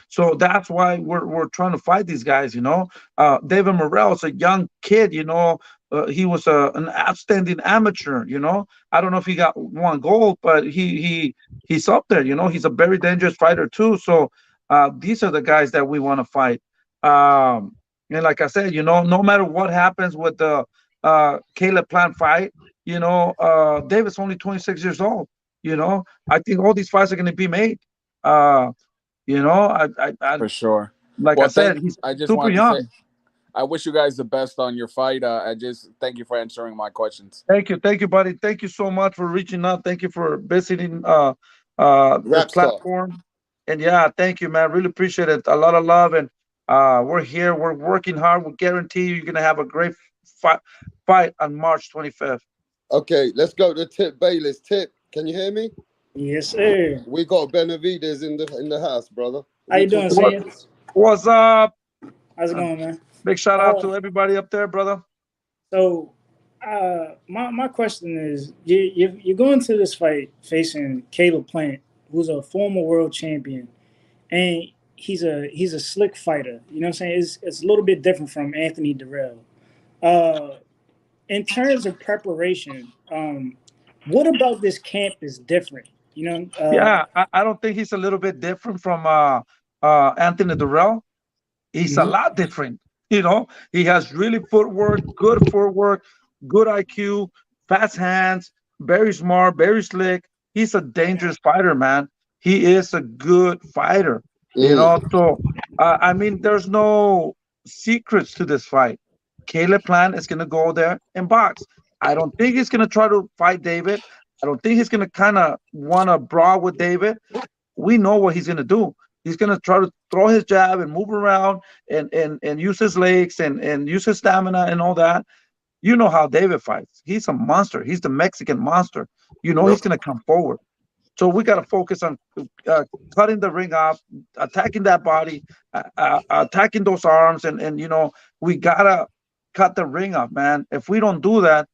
So that's why we're trying to fight these guys, David Morrell is a young kid, he was an outstanding amateur, I don't know if he got one gold, but he's up there, he's a very dangerous fighter too. So these are the guys that we want to fight. And like I said, no matter what happens with the Caleb Plant fight, David's only 26 years old. I think all these fights are going to be made. I For sure. Like Well, I said, he's I just super wanted to say, young. I wish you guys the best on your fight. I just thank you for answering my questions. Thank you, buddy. Thank you so much for reaching out. Thank you for visiting this Rap star. platform. And yeah, thank you, man. Really appreciate it. A lot of love, and we're here. We're working hard. We guarantee you're gonna have a great fight on March 25th. Okay, let's go to Tip Bayless. Tip, can you hear me? Yes, sir. We got Benavidez in the house, brother. How you doing, What, Senior? what's up? How's it going, man? Big shout out to everybody up there, brother. So, my question is, you're going to this fight facing Caleb Plant, who's a former world champion, and he's a slick fighter. You know what I'm saying? It's a little bit different from Anthony Durrell. In terms of preparation, what about this camp is different? Yeah, I don't think he's a little bit different from Anthony Durrell. He's a lot different. He has really good footwork, good IQ, fast hands, very smart, very slick. He's a dangerous fighter, man. He is a good fighter. So I mean, there's no secrets to this fight. Caleb Plant is going to go there and box. I don't think he's going to try to fight David. I don't think he's going to kind of want to brawl with David. We know what he's going to do. He's gonna try to throw his jab and move around and use his legs and use his stamina and all that. You know how David fights. He's a monster. He's the Mexican monster. You know he's Yep. gonna come forward. So we got to focus on cutting the ring off, attacking that body, attacking those arms, and we gotta cut the ring off, man. If we don't do that,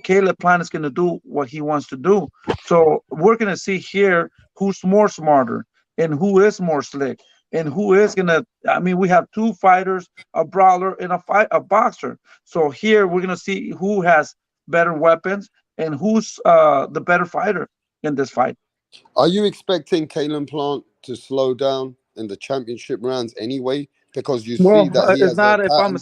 Caleb Plant is gonna do what he wants to do. So we're gonna see here who's more smarter and who is more slick and who is gonna. I mean, we have two fighters, a brawler and a boxer. So here we're gonna see who has better weapons and who's the better fighter in this fight. Are you expecting Kalen Plant to slow down in the championship rounds anyway? Because you see Well, that he it's has a not if pattern.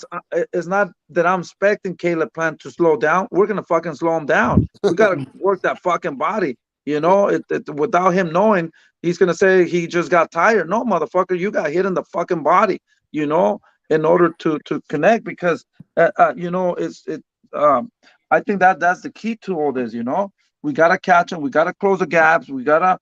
it's not that I'm expecting Caleb Plant to slow down. We're gonna fucking slow him down. We gotta work that fucking body. Without him knowing, he's gonna say he just got tired. No, motherfucker, you got hit in the fucking body. In order to connect, because I think that's the key to all this. We gotta catch him. We gotta close the gaps. We gotta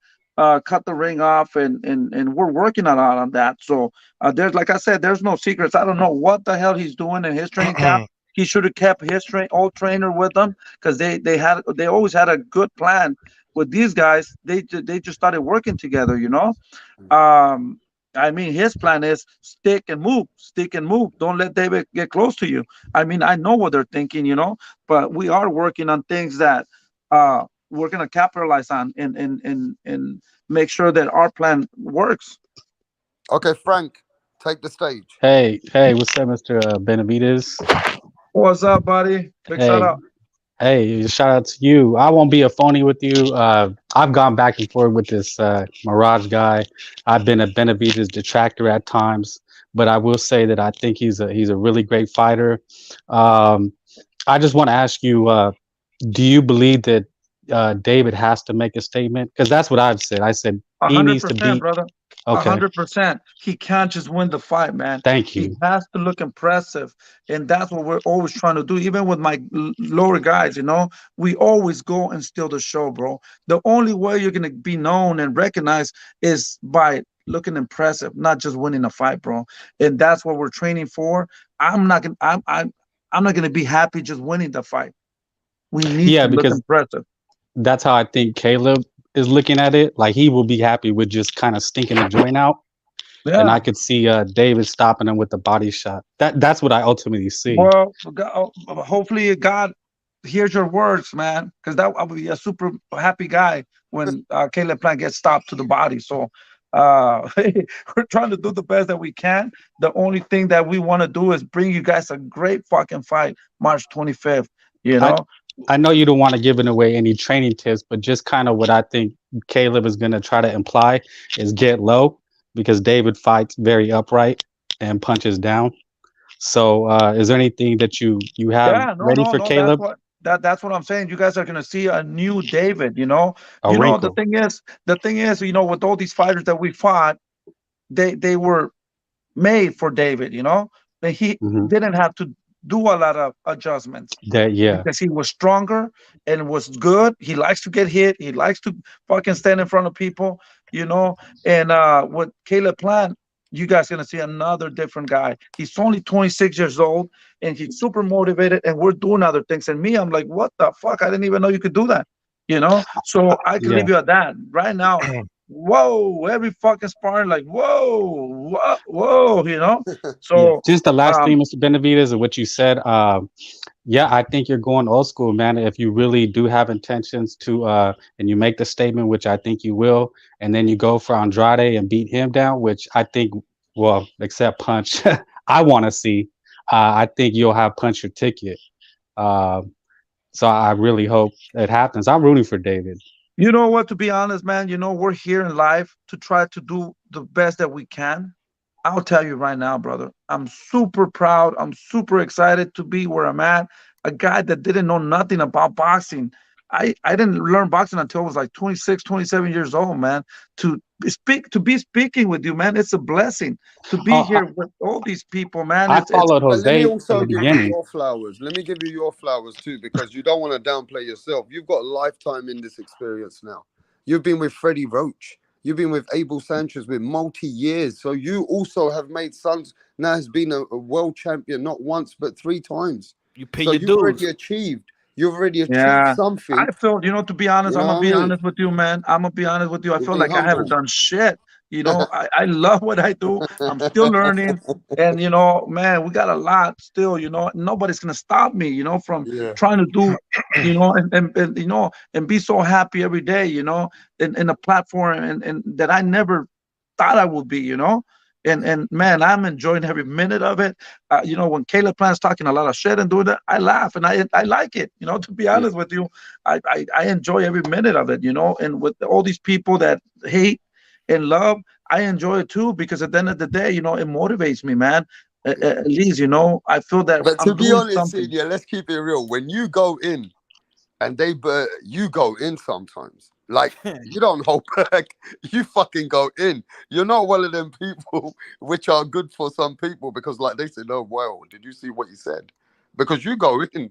cut the ring off, and we're working on that. So there's, like I said, there's no secrets. I don't know what the hell he's doing in his training camp. He should have kept his old trainer with them, because they always had a good plan with these guys. They just started working together. I mean, his plan is stick and move. Don't let David get close to you. I mean, I know what they're thinking, but we are working on things that we're gonna capitalize on and make sure that our plan works. Okay, Frank, take the stage. Hey, what's up, Mr. Benavidez? What's up, buddy? Big shout Hey, out. hey, shout out to you. I won't be a phony with you. I've gone back and forth with this Mirage guy. I've been a Benavidez detractor at times, but I will say that I think he's a really great fighter. I just want to ask you, do you believe that David has to make a statement? Because that's what I've said. I said he needs to 100%, beat. brother. Okay, 100%. He can't just win the fight, man. thank He you. has to look impressive, and that's what we're always trying to do. Even with my lower guys, we always go and steal the show, bro. The only way you're gonna be known and recognized is by looking impressive, not just winning a fight, bro. And that's what we're training for. I'm not gonna be happy just winning the fight. We need Yeah, to look because impressive. that's how I think Caleb is looking at it. Like he will be happy with just kind of stinking the joint out, and Yeah. I could see David stopping him with the body shot. That's what I ultimately see. Well, hopefully God hears your words, man, because that I would be a super happy guy when Caleb Plant gets stopped to the body. So we're trying to do the best that we can. The only thing that we want to do is bring you guys a great fucking fight, March 25th. I I know you don't want to give it away any training tips, but just kind of what I think Caleb is going to try to imply is get low, because David fights very upright and punches down. So, is there anything that you have Yeah, no, ready no, for no. Caleb? That's what I'm saying. You guys are gonna see a new David. A The wrinkle. thing is, with all these fighters that we fought, they were made for David. That he Hmm. didn't have to do a lot of adjustments, Yeah, because he was stronger and was good. He likes to get hit. He likes to fucking stand in front of people, And with Caleb Plant, you guys gonna see another different guy. He's only 26 years old and he's super motivated, and we're doing other things. And me, I'm like, what the fuck? I didn't even know you could do that. So I can yeah. leave you at that. Right now, whoa, every fucking sparring, like, whoa, Yeah, So just the last um thing, Mr. Benavidez, of what you said. Yeah, I think you're going old school, man. If you really do have intentions to, and you make the statement, which I think you will, and then you go for Andrade and beat him down, which I think, well, except punch, I want to see. I think you'll have punch your ticket. Uh, so I really hope it happens. I'm rooting for David. You know what, to be honest, man, we're here in life to try to do the best that we can. I'll tell you right now, brother, I'm super proud. I'm super excited to be where I'm at. A guy that didn't know nothing about boxing. I didn't learn boxing until I was like 26, 27 years old, man. To be speaking with you, man, it's a blessing to be Oh, here with all these people, man. I It's followed But let me Jose from also the give you beginning. your flowers. Let me give you your flowers too, because you don't want to downplay yourself. You've got a lifetime in this experience now. You've been with Freddie Roach. You've been with Abel Sanchez with multi-years. So you also have made sons. Now has been a world champion, not once, but 3 times. You pay So your you've dues. already achieved. You've already achieved Yeah. something. I feel, to be honest, You I'm know gonna what be I mean? honest with you, man. I'm gonna be honest with you. I You're feel being like I haven't humble. done shit. I love what I do. I'm still learning. And man, we got a lot still, nobody's gonna stop me, from Yeah. trying to do, and be so happy every day, in a platform and that I never thought I would be, and man, I'm enjoying every minute of it. When Caleb Plant's talking a lot of shit and doing that, I laugh and I like it. To be Yeah. honest with you, I enjoy every minute of it. And with all these people that hate and love, I enjoy it too, because at the end of the day, it motivates me, man. At least, I feel that But to I'm be doing honest, something. Senior, let's keep it real. When you go in and you go in sometimes. Like, you don't hold back. You fucking go in. You're not one of them people which are good for some people because, like, they said, "Oh, well, did you see what he said?" Because you go in.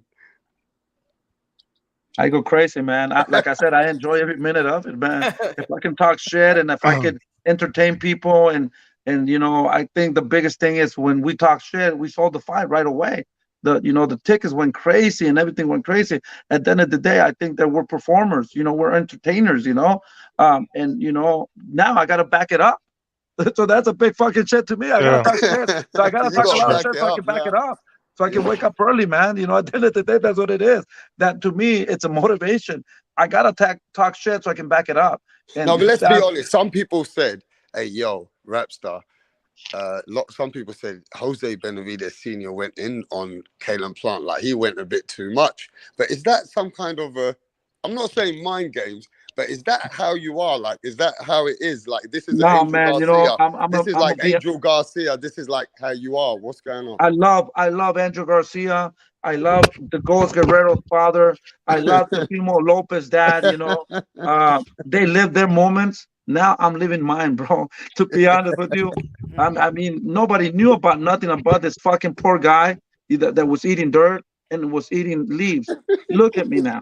I go crazy, man. Like I said, I enjoy every minute of it, man. If I can talk shit and if I could entertain people and I think the biggest thing is when we talk shit, we sold the fight right away. The tickets went crazy and everything went crazy. At the end of the day, I think that we're performers, we're entertainers, and now I gotta back it up. So that's a big fucking shit to me. I gotta Yeah, talk shit. So I gotta You talk a got to lot of back shit it so I up can back it now. up. So I can Yeah. wake up early, man. At the end of the day, that's what it is. That to me, it's a motivation. I gotta talk shit so I can back it up. No, And but let's be that honest. Some people said, "Hey, yo, Rapstar." Some people said Jose Benavidez Sr. went in on Kalen Plant, like he went a bit too much. But is that some kind of a? I'm not saying mind games, but is that how you are? Like, is that how it is? Like, this is no, Angel man. Garcia. I'm This is a like be Angel Garcia. This is like how you are. What's going on? I love Andrew Garcia. I love the Ghost Guerrero's father. I love Teofimo Lopez dad. They live their moments. Now I'm living mine, bro. To be honest with you, I mean, nobody knew about nothing about this fucking poor guy that was eating dirt and was eating leaves. Look at me now.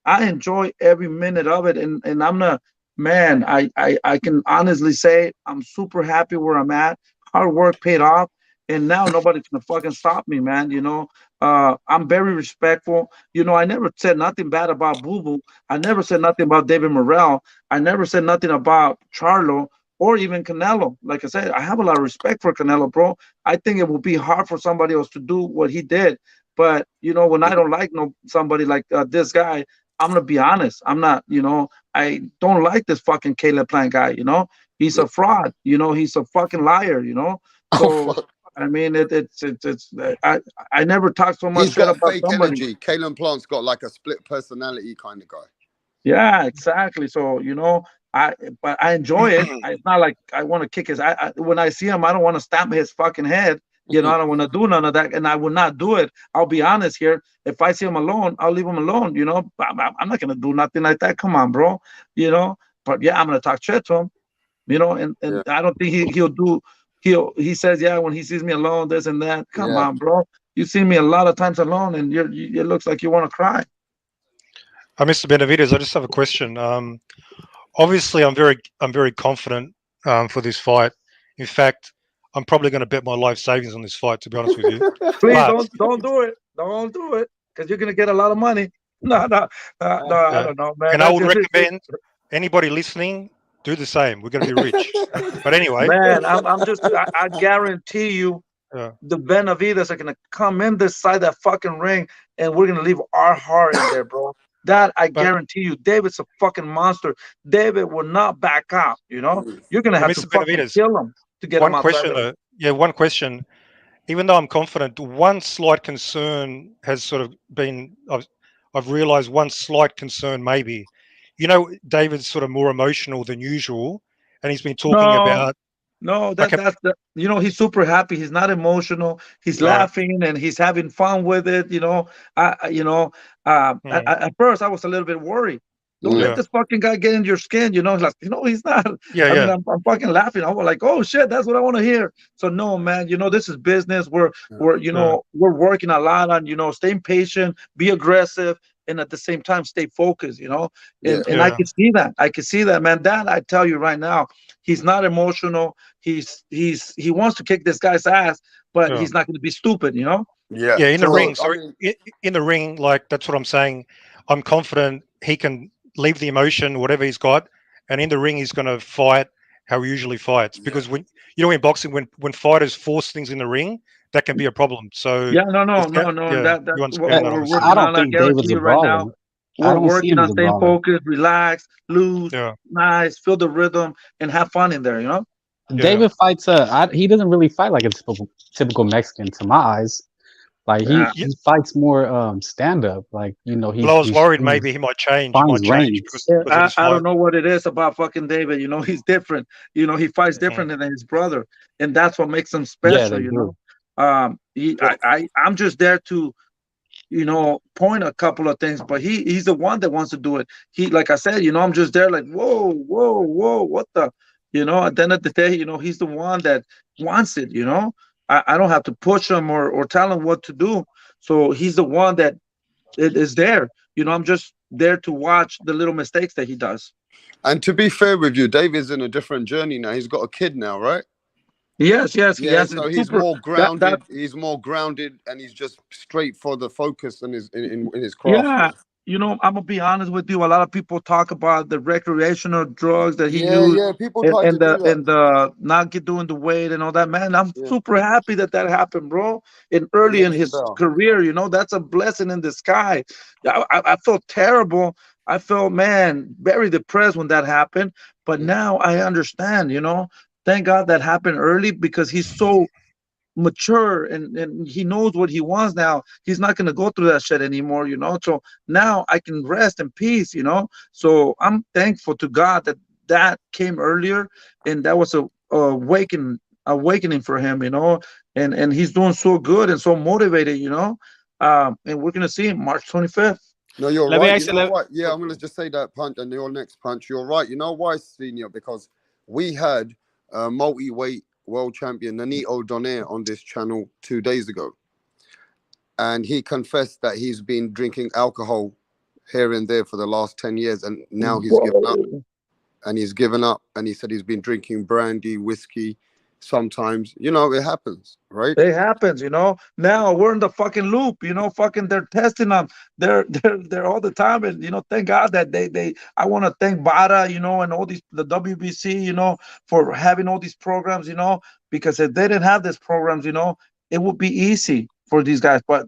I enjoy every minute of it, and I'm not, man. I can honestly say I'm super happy where I'm at. Hard work paid off, and now nobody's gonna fucking stop me, man. I'm very respectful. I never said nothing bad about Boo Boo. I never said nothing about David Morrell. I never said nothing about Charlo or even Canelo. Like I said, I have a lot of respect for Canelo, bro. I think it will be hard for somebody else to do what he did. But when I don't like somebody like this guy, I'm gonna be honest. I'm not. I don't like this fucking Caleb Plant guy. He's a fraud. He's a fucking liar. Oh So fuck! I mean, it's I never talk so much He's shit got about fake somebody. energy. Kalen Plant's got like a split personality kind of guy. Yeah, exactly. So but I enjoy it. It's not like I want to kick his. When I see him, I don't want to stamp his fucking head. I don't want to do none of that, and I will not do it. I'll be honest here. If I see him alone, I'll leave him alone. I'm not gonna do nothing like that. Come on, bro. But yeah, I'm gonna talk shit to him. And Yeah, I don't think he'll do. He says yeah when he sees me alone, this and that. Come yeah. on, bro. You see me a lot of times alone, and it looks like you want to cry. Mr. Benavidez, I just have a question. Obviously, I'm very confident for this fight. In fact, I'm probably going to bet my life savings on this fight, to be honest with you. Please But don't do it. Don't do it because you're gonna get a lot of money. No, no, no. I don't know, man. and I would recommend anybody listening do the same. We're going to be rich. But anyway, Man, I guarantee you, yeah. the Benavides are gonna come in this side of that fucking ring, and we're gonna leave our heart in there, bro. That I But guarantee you. David's a fucking monster. David will not back out. You're gonna have to Mr. fucking Benavidez, kill him to get him one outside question there. though. Yeah, one question. Even though I'm confident, one slight concern has sort of been. I've realised one slight concern maybe. David's sort of more emotional than usual, and he's been talking No, about. no, Okay, that's the he's super happy. He's not emotional. He's all right. laughing and he's having fun with it. At first I was a little bit worried. Don't let Mm. Yeah, this fucking guy get in your skin. Like he's not. yeah, I mean, yeah. I'm fucking laughing. I was like, oh shit, that's what I want to hear. So no, man, this is business. We're Yeah. we're working a lot on staying patient, be aggressive, and at the same time stay focused, you know. Yeah. And I Yeah. can see that. I can see that, man. That I tell you right now, he's not emotional. He wants to kick this guy's ass, but Yeah. he's not going to be stupid, you know. Yeah. Yeah, in the So ring. I So mean, in the ring, like that's what I'm saying. I'm confident he can leave the emotion, whatever he's got, and in the ring he's going to fight how he usually fights. yeah. Because when in boxing, when fighters force things in the ring, that can be a problem. So Yeah, no, no, it's no, no. And yeah, that's you what, I, understand what that, we're obviously. I working don't on. I think guarantee David's a you right brawler. now, I we're don't see working him on as a staying brawler. focused, relax, lose, Yeah, nice, feel the rhythm, and have fun in there, you know. yeah, David fights. He doesn't really fight like a typical Mexican to my eyes. Like Yeah, yeah. he fights more stand up. Like Well, I was he worried maybe he might change. He finds might change range. yeah, because of this I don't fight. know what it is about fucking David. You know, he's different. You know, he fights Mm. different than his brother, and that's what makes him Yeah, special. they You know, do. Well, I'm just there to, you know, point a couple of things, but he's the one that wants to do it. He, like I said, you know, I'm just there like, whoa, whoa, whoa, what the, you know. At the end of the day, you know, he's the one that wants it. You know, I don't have to push him or tell him what to do. So he's the one that it is there. You know, I'm just there to watch the little mistakes that he does. and to be fair with you, David's in a different journey now. He's got a kid now, right? Yes, yes, he Yeah, has a so he's super more that grounded. He's more grounded, and he's just straight for the focus in his craft yeah. now. You know, I'm gonna be honest with you. A lot of people talk about the recreational drugs that he Yeah, used yeah. People try to and do that. the not get doing the weight and all that. Man, I'm Yeah, super happy that that happened, bro. And it early in makes you his better. career, you know, that's a blessing in the sky. I felt terrible. I felt, man, very depressed when that happened. But Mm. now I understand. You know, thank God that happened early because he's so mature and he knows what he wants now. He's not going to go through that shit anymore, you know. So now I can rest in peace, you know. So I'm thankful to God that that came earlier, and that was a awakening for him, you know. And he's doing so good and so motivated, you know. And we're gonna see him March 25th. No, you're Let me right. You ask you. know what? Yeah, I'm gonna just say that punch and your next punch. You're right. You know why, Senior? Because we had a multi-weight world champion Nanito Donaire on this channel 2 days ago, and he confessed that he's been drinking alcohol here and there for the last 10 years, and now he's given up. Whoa. And he's given up, and he said he's been drinking brandy, whiskey. Sometimes, you know, it happens, right? It happens, you know. Now we're in the fucking loop, you know. Fucking, they're testing them. They're all the time, and you know, thank God that they. I want to thank Bada, you know, and all these the WBC, you know, for having all these programs, you know, because if they didn't have these programs, you know, it would be easy for these guys. But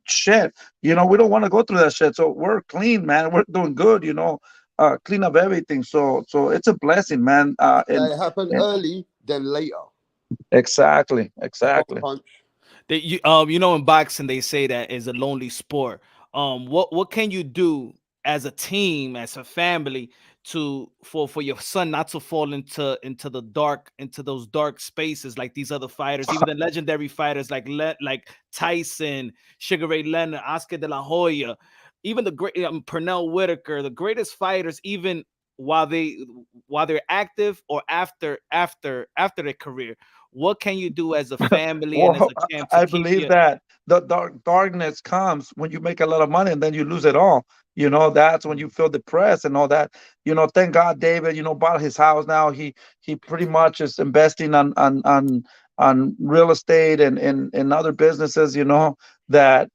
shit, you know, we don't want to go through that shit. So we're clean, man. We're doing good, you know. Clean up everything. So it's a blessing, man. That it happened And early, then later. exactly, Go exactly. punch. You know, in boxing they say that is a lonely sport. What can you do as a team, as a family, to for your son not to fall into the dark, into those dark spaces like these other fighters, even the legendary fighters like like Tyson, Sugar Ray Leonard, Oscar De La Hoya, even the great Pernell Whitaker, the greatest fighters, even while they while they're active or after their career. What can you do as a family and as Well, a champ to I keep believe your that the darkness comes when you make a lot of money and then you lose it all. You know, that's when you feel depressed and all that. You know, thank God David, you know, bought his house now. He pretty much is investing on real estate and other businesses, you know, that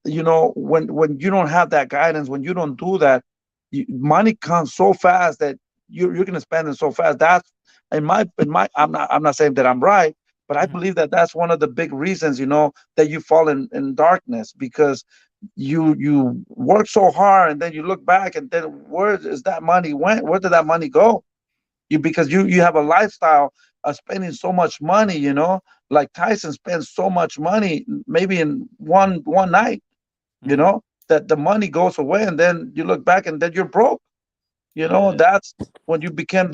you know when you don't have that guidance, when you don't do that, money comes so fast that you're going to spend it so fast. That's in my I'm not saying that I'm right, but I Mhm. believe that that's one of the big reasons, you know, that you fall in darkness because you work so hard and then you look back and then where is that money went, where did that money go? Because you have a lifestyle of spending so much money, you know, like Tyson spends so much money maybe in one night, you Mhm. know, that the money goes away and then you look back and then you're broke. You know, Yeah. that's when you become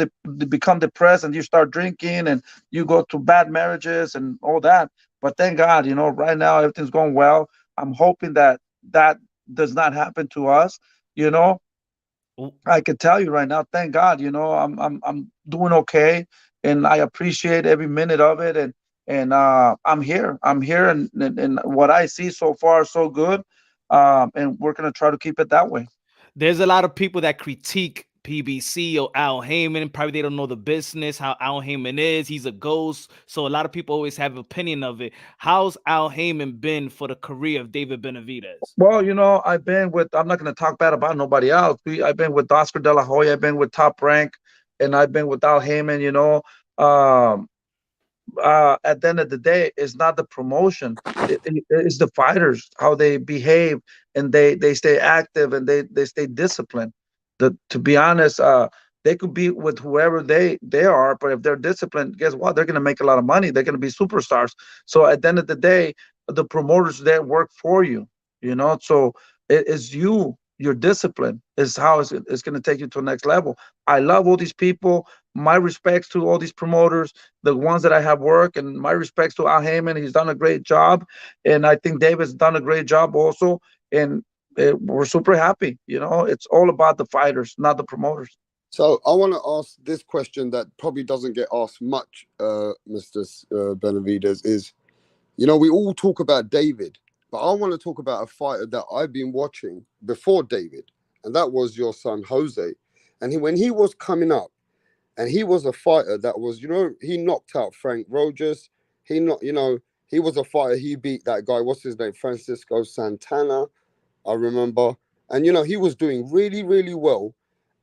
depressed and you start drinking and you go to bad marriages and all that. But thank God, you know, right now everything's going well. I'm hoping that that does not happen to us, you know. Oh, I can tell you right now, thank God, you know, I'm doing okay, and I appreciate every minute of it, and I'm here, and what I see so far so good. and we're gonna try to keep it that way. There's a lot of people that critique PBC or Al Heyman. Probably they don't know the business, how Al Heyman is. He's a ghost. So a lot of people always have opinion of it. How's Al Heyman been for the career of David Benavidez? Well, I've been with, I'm not going to talk bad about nobody else. I've been with Oscar De La Hoya. I've been with Top Rank, and I've been with Al Heyman, at the end of the day, it's not the promotion. It's the fighters, how they behave, and they stay active, and they stay disciplined. To be honest, they could be with whoever they are, but if they're disciplined, guess what? They're going to make a lot of money. They're going to be superstars. So at the end of the day, the promoters there work for you, So it's your discipline is how it's going to take you to the next level. I love all these people. My respects to all these promoters, the ones that I have worked, and my respects to Al Heyman. He's done a great job, and I think David's done a great job also. And we're super happy. It's all about the fighters, not the promoters. So I want to ask this question that probably doesn't get asked much, Mr. Benavidez, is, we all talk about David, but I want to talk about a fighter that I've been watching before David, and that was your son, Jose. And when he was coming up, and he was a fighter that was, he knocked out Frank Rogers. He was a fighter. He beat that guy. What's his name? Francisco Santana, I remember. And, he was doing really, really well.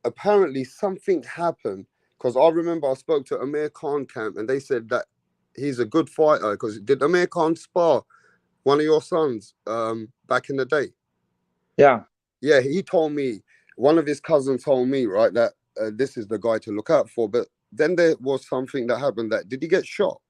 Apparently, something happened, because I remember I spoke to Amir Khan camp, and they said that he's a good fighter. Because did Amir Khan spar one of your sons back in the day? Yeah. Yeah, he told me, one of his cousins told me, right, that this is the guy to look out for. But then there was something that happened. Did he get shot?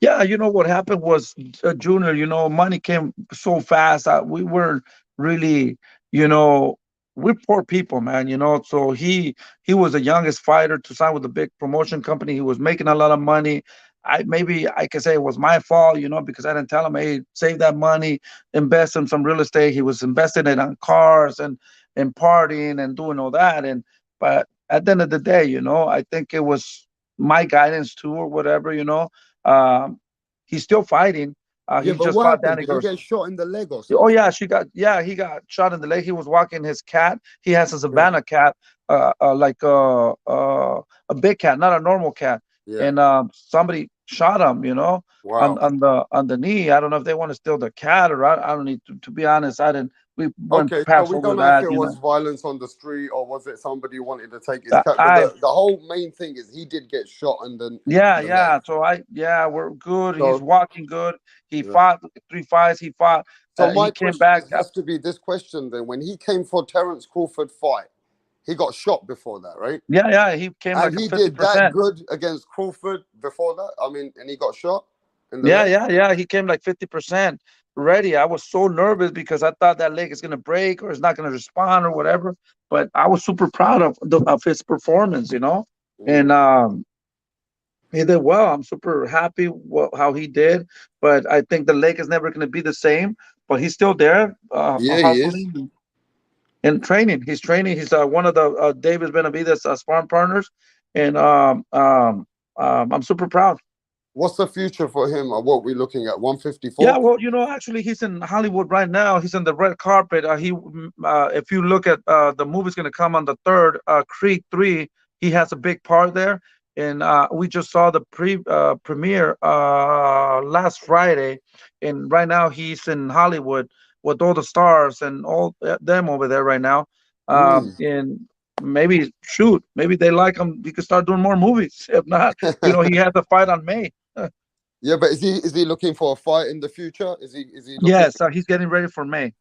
Yeah, what happened was, Junior, money came so fast. We weren't really, we're poor people, man, So he was the youngest fighter to sign with a big promotion company. He was making a lot of money. Maybe I can say it was my fault, because I didn't tell him, hey, save that money, invest in some real estate. He was investing it on cars and partying and doing all that. But at the end of the day, I think it was my guidance too, or whatever, he's still fighting. He but just what fought happened? Danny Did he Garcia. get shot in the leg or something? Oh yeah, he got shot in the leg. He was walking his cat. He has a Savannah cat, like a big cat, not a normal cat. Yeah. And somebody shot him, Wow. on the knee. I don't know if they want to steal the cat, or I don't need to be honest. We went Okay, so past we over don't know that. if it was violence on the street, or was it somebody who wanted to take his Uh, cat. I- But the whole main thing is he did get shot in the Yeah, in the yeah. leg. So we're good. So- He's walking good. He Yeah. fought 3 fights. He fought. So my He came question back. has to be this question then. When he came for Terence Crawford fight, he got shot before that, right? Yeah. He came And like he a did that 50%. good against Crawford before that? I mean, and he got shot in the leg? Yeah. He came like 50% ready. I was so nervous because I thought that leg is gonna break or it's not gonna respond or whatever. But I was super proud of his performance, Mm. And he did well. I'm super happy how he did. But I think the leg is never gonna be the same. But he's still there, Yeah, he is. hustling and training. He's training. He's one of the David Benavidez sparring partners, and I'm super proud. What's the future for him? Or what we looking at? 154? Yeah, well, actually, he's in Hollywood right now. He's on the red carpet. If you look at the movie's going to come on the 3rd, Creed 3, he has a big part there. And we just saw the premiere last Friday. And right now he's in Hollywood with all the stars and all them over there right now. And maybe they like him. He could start doing more movies. If not, he has a fight on May. Yeah, but is he looking for a fight in the future? Is he looking? Yes, he's getting ready for May.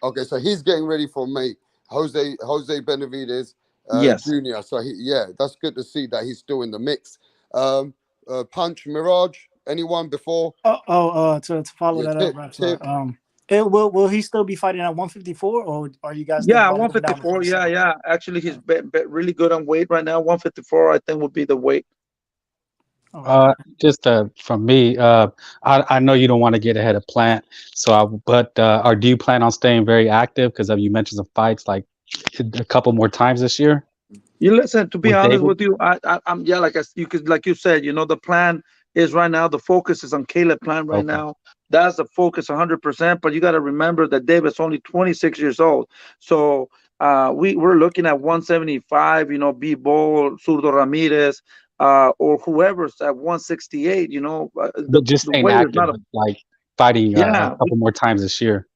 Okay, so he's getting ready for May. Jose Benavidez Yes. Jr. So that's good to see that he's still in the mix. Punch Mirage, anyone before? To follow Yeah, that up, Rapstar, will he still be fighting at 154, or are you guys? Yeah, 154. Yeah. Actually, he's really good on weight right now. 154, I think, would be the weight. Just from me, I know you don't want to get ahead of Plant, or do you plan on staying very active? Because you mentioned some fights like a couple more times this year. You listen. To be honest David? with you, I'm like you said. The plan is right now. The focus is on Caleb Plant right now. that's the focus 100%. But you got to remember that David's only 26 years old. So we're looking at 175, you know, B-Ball, Zurdo Ramirez, or whoever's at 168, you know, But just the staying weight is active, not a, like fighting a yeah. couple more times this year.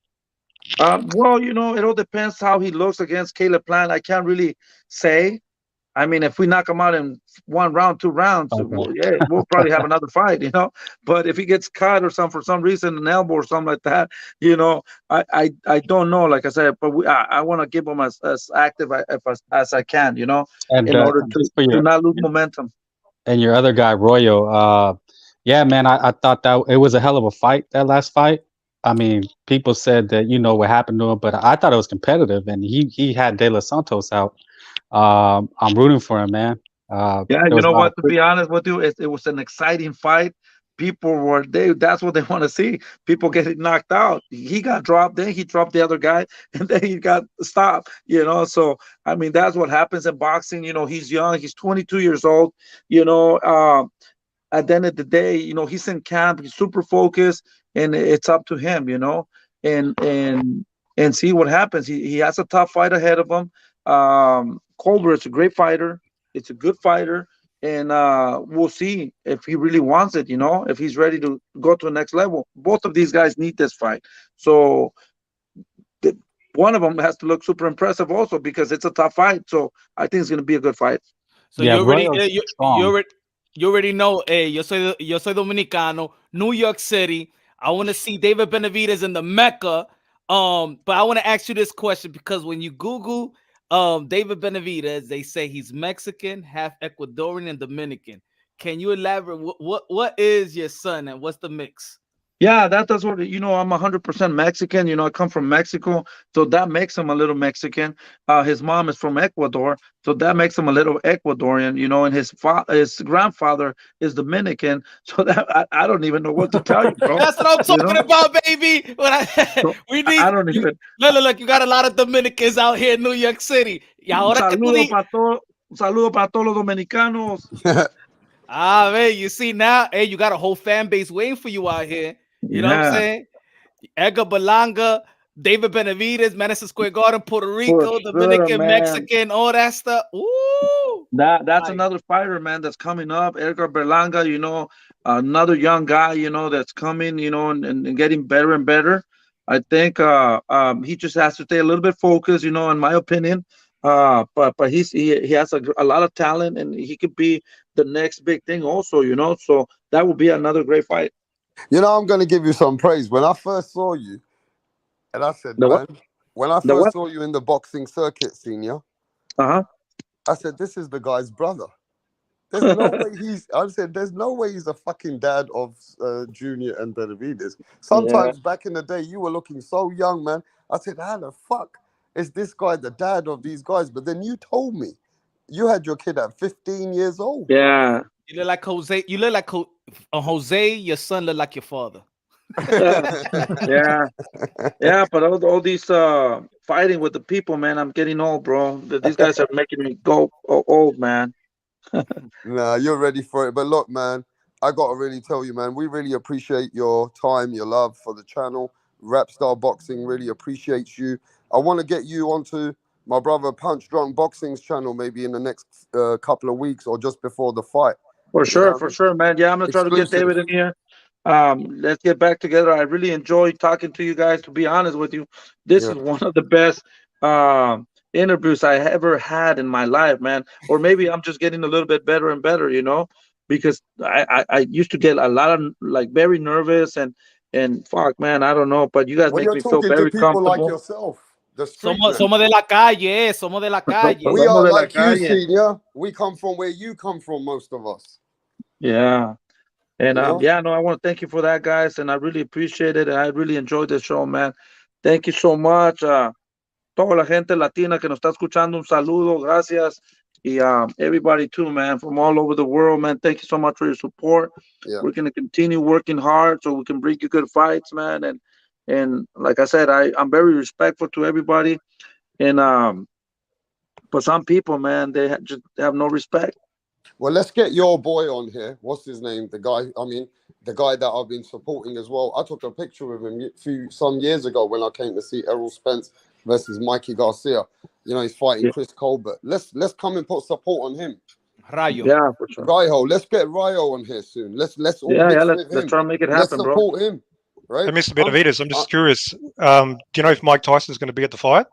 Well, you know, it all depends how he looks against Caleb Plant. I can't really say. I mean, if we knock him out in 1 round, 2 rounds, Okay. yeah, we'll probably have another fight, you know. But if he gets cut or some for some reason, an elbow or something like that, you know, I don't know. Like I said, but I want to give him as active as I can, you know, And in order just for to your not lose momentum. and your other guy, Royo, yeah, man, I thought that it was a hell of a fight, that last fight. I mean, people said that, you know, what happened to him, but I thought it was competitive, and he had De Los Santos out. I'm rooting for him, man. Yeah, There you was a know lot of what? To be honest with you, it was an exciting fight. People were that's what they want to see. People getting knocked out. He got dropped, then he dropped the other guy, and then he got stopped. You know, so I mean that's what happens in boxing. You know, he's young, he's 22 years old. You know, at the end of the day, you know, he's in camp, he's super focused, and it's up to him, you know, and and see what happens. He has a tough fight ahead of him. Colbert is a great fighter, it's a good fighter, and we'll see if he really wants it, you know, if he's ready to go to the next level. Both of these guys need this fight. So the, one of them has to look super impressive also because it's a tough fight. So I think it's going to be a good fight. So yeah, you already, Royo's you strong. already, you already know. Hey, yo soy dominicano, New York City. I want to see David Benavidez in the Mecca. But I want to ask you this question because when you Google David Benavidez, they say he's Mexican, half Ecuadorian, and Dominican. Can you elaborate? What is your son and what's the mix? Yeah, that's what, you know, I'm 100% Mexican. You know, I come from Mexico, so that makes him a little Mexican. His mom is from Ecuador, so that makes him a little Ecuadorian. You know, and his grandfather is Dominican, so that I don't even know what to tell you, bro. That's what I'm You talking know, about, baby. so We I need don't you. even. Look, you got a lot of Dominicans out here in New York City. Y Un ahora que tú saludo para todos, un saludo para todos los dominicanos. man, you see now, hey, you got a whole fan base waiting for you out here. You know what I'm Yeah, saying? Edgar Berlanga, David Benavidez, Madison Square Garden, Puerto for Rico, sure, Dominican, man. Mexican, all that stuff. Ooh, That's fire. another fighter, man, that's coming up. Edgar Berlanga, you know, another young guy, you know, that's coming, you know, and getting better and better. I think he just has to stay a little bit focused, you know, in my opinion. But he has a lot of talent, and he could be the next big thing, also, you know. So that would be another great fight. You know, I'm going to give you some praise. When I first saw you, and I said, The what? man, when I The first what? saw you in the boxing circuit, senior, Uh I said, this is the guy's brother. There's no huh. way I said, there's no way he's a fucking dad of Junior and Benavidez. Yeah. Sometimes back in the day, you were looking so young, man. I said, how the fuck is this guy the dad of these guys? But then you told me you had your kid at 15 years old. Yeah. You look like Jose. You look like Jose. Your son look like your father. Yeah. Yeah, but all these fighting with the people, man, I'm getting old, bro. These guys are making me go old, man. Nah, you're ready for it. But look, man, I got to really tell you, man, we really appreciate your time, your love for the channel. Rapstar Boxing really appreciates you. I want to get you onto my brother Punch Drunk Boxing's channel maybe in the next couple of weeks or just before the fight. You know what I For mean? sure, man. Yeah, I'm gonna try to get Exclusive. David in here. Let's get back together. I really enjoyed talking to you guys. To be honest with you, this Yeah. is one of the best interviews I ever had in my life, man. Or maybe I'm just getting a little bit better and better, you know, because I used to get a lot of like very nervous and fuck, man, I don't know, but you guys When make you're me feel talking to very people like comfortable. yourself, the street man. Somos de la calle. Somos de la calle. We Somos are de la like you, calle. senior. We come from where you come from, most of us. Yeah. And You know? yeah, no, I want to thank you for that, guys, and I really appreciate it. And I really enjoyed the show, man. Thank you so much. Toda la gente latina que nos está escuchando, un saludo, gracias. Y everybody too, man, from all over the world, man. Thank you so much for your support. Yeah. We're gonna continue working hard so we can bring you good fights, man. And like I said, I'm very respectful to everybody. And but some people, man, they just have no respect. Well, let's get your boy on here. What's his name? The guy that I've been supporting as well. I took a picture with him some years ago when I came to see Errol Spence versus Mikey Garcia. You know, he's fighting Chris Colbert. Let's come and put support on him. Rayo. Yeah, for sure. Rayo. Let's get Rayo on here soon. Let's all let's try to make it happen, let's support him. Right? Hey, Mr. Benavidez, I'm just curious. Do you know if Mike Tyson's going to be at the fight?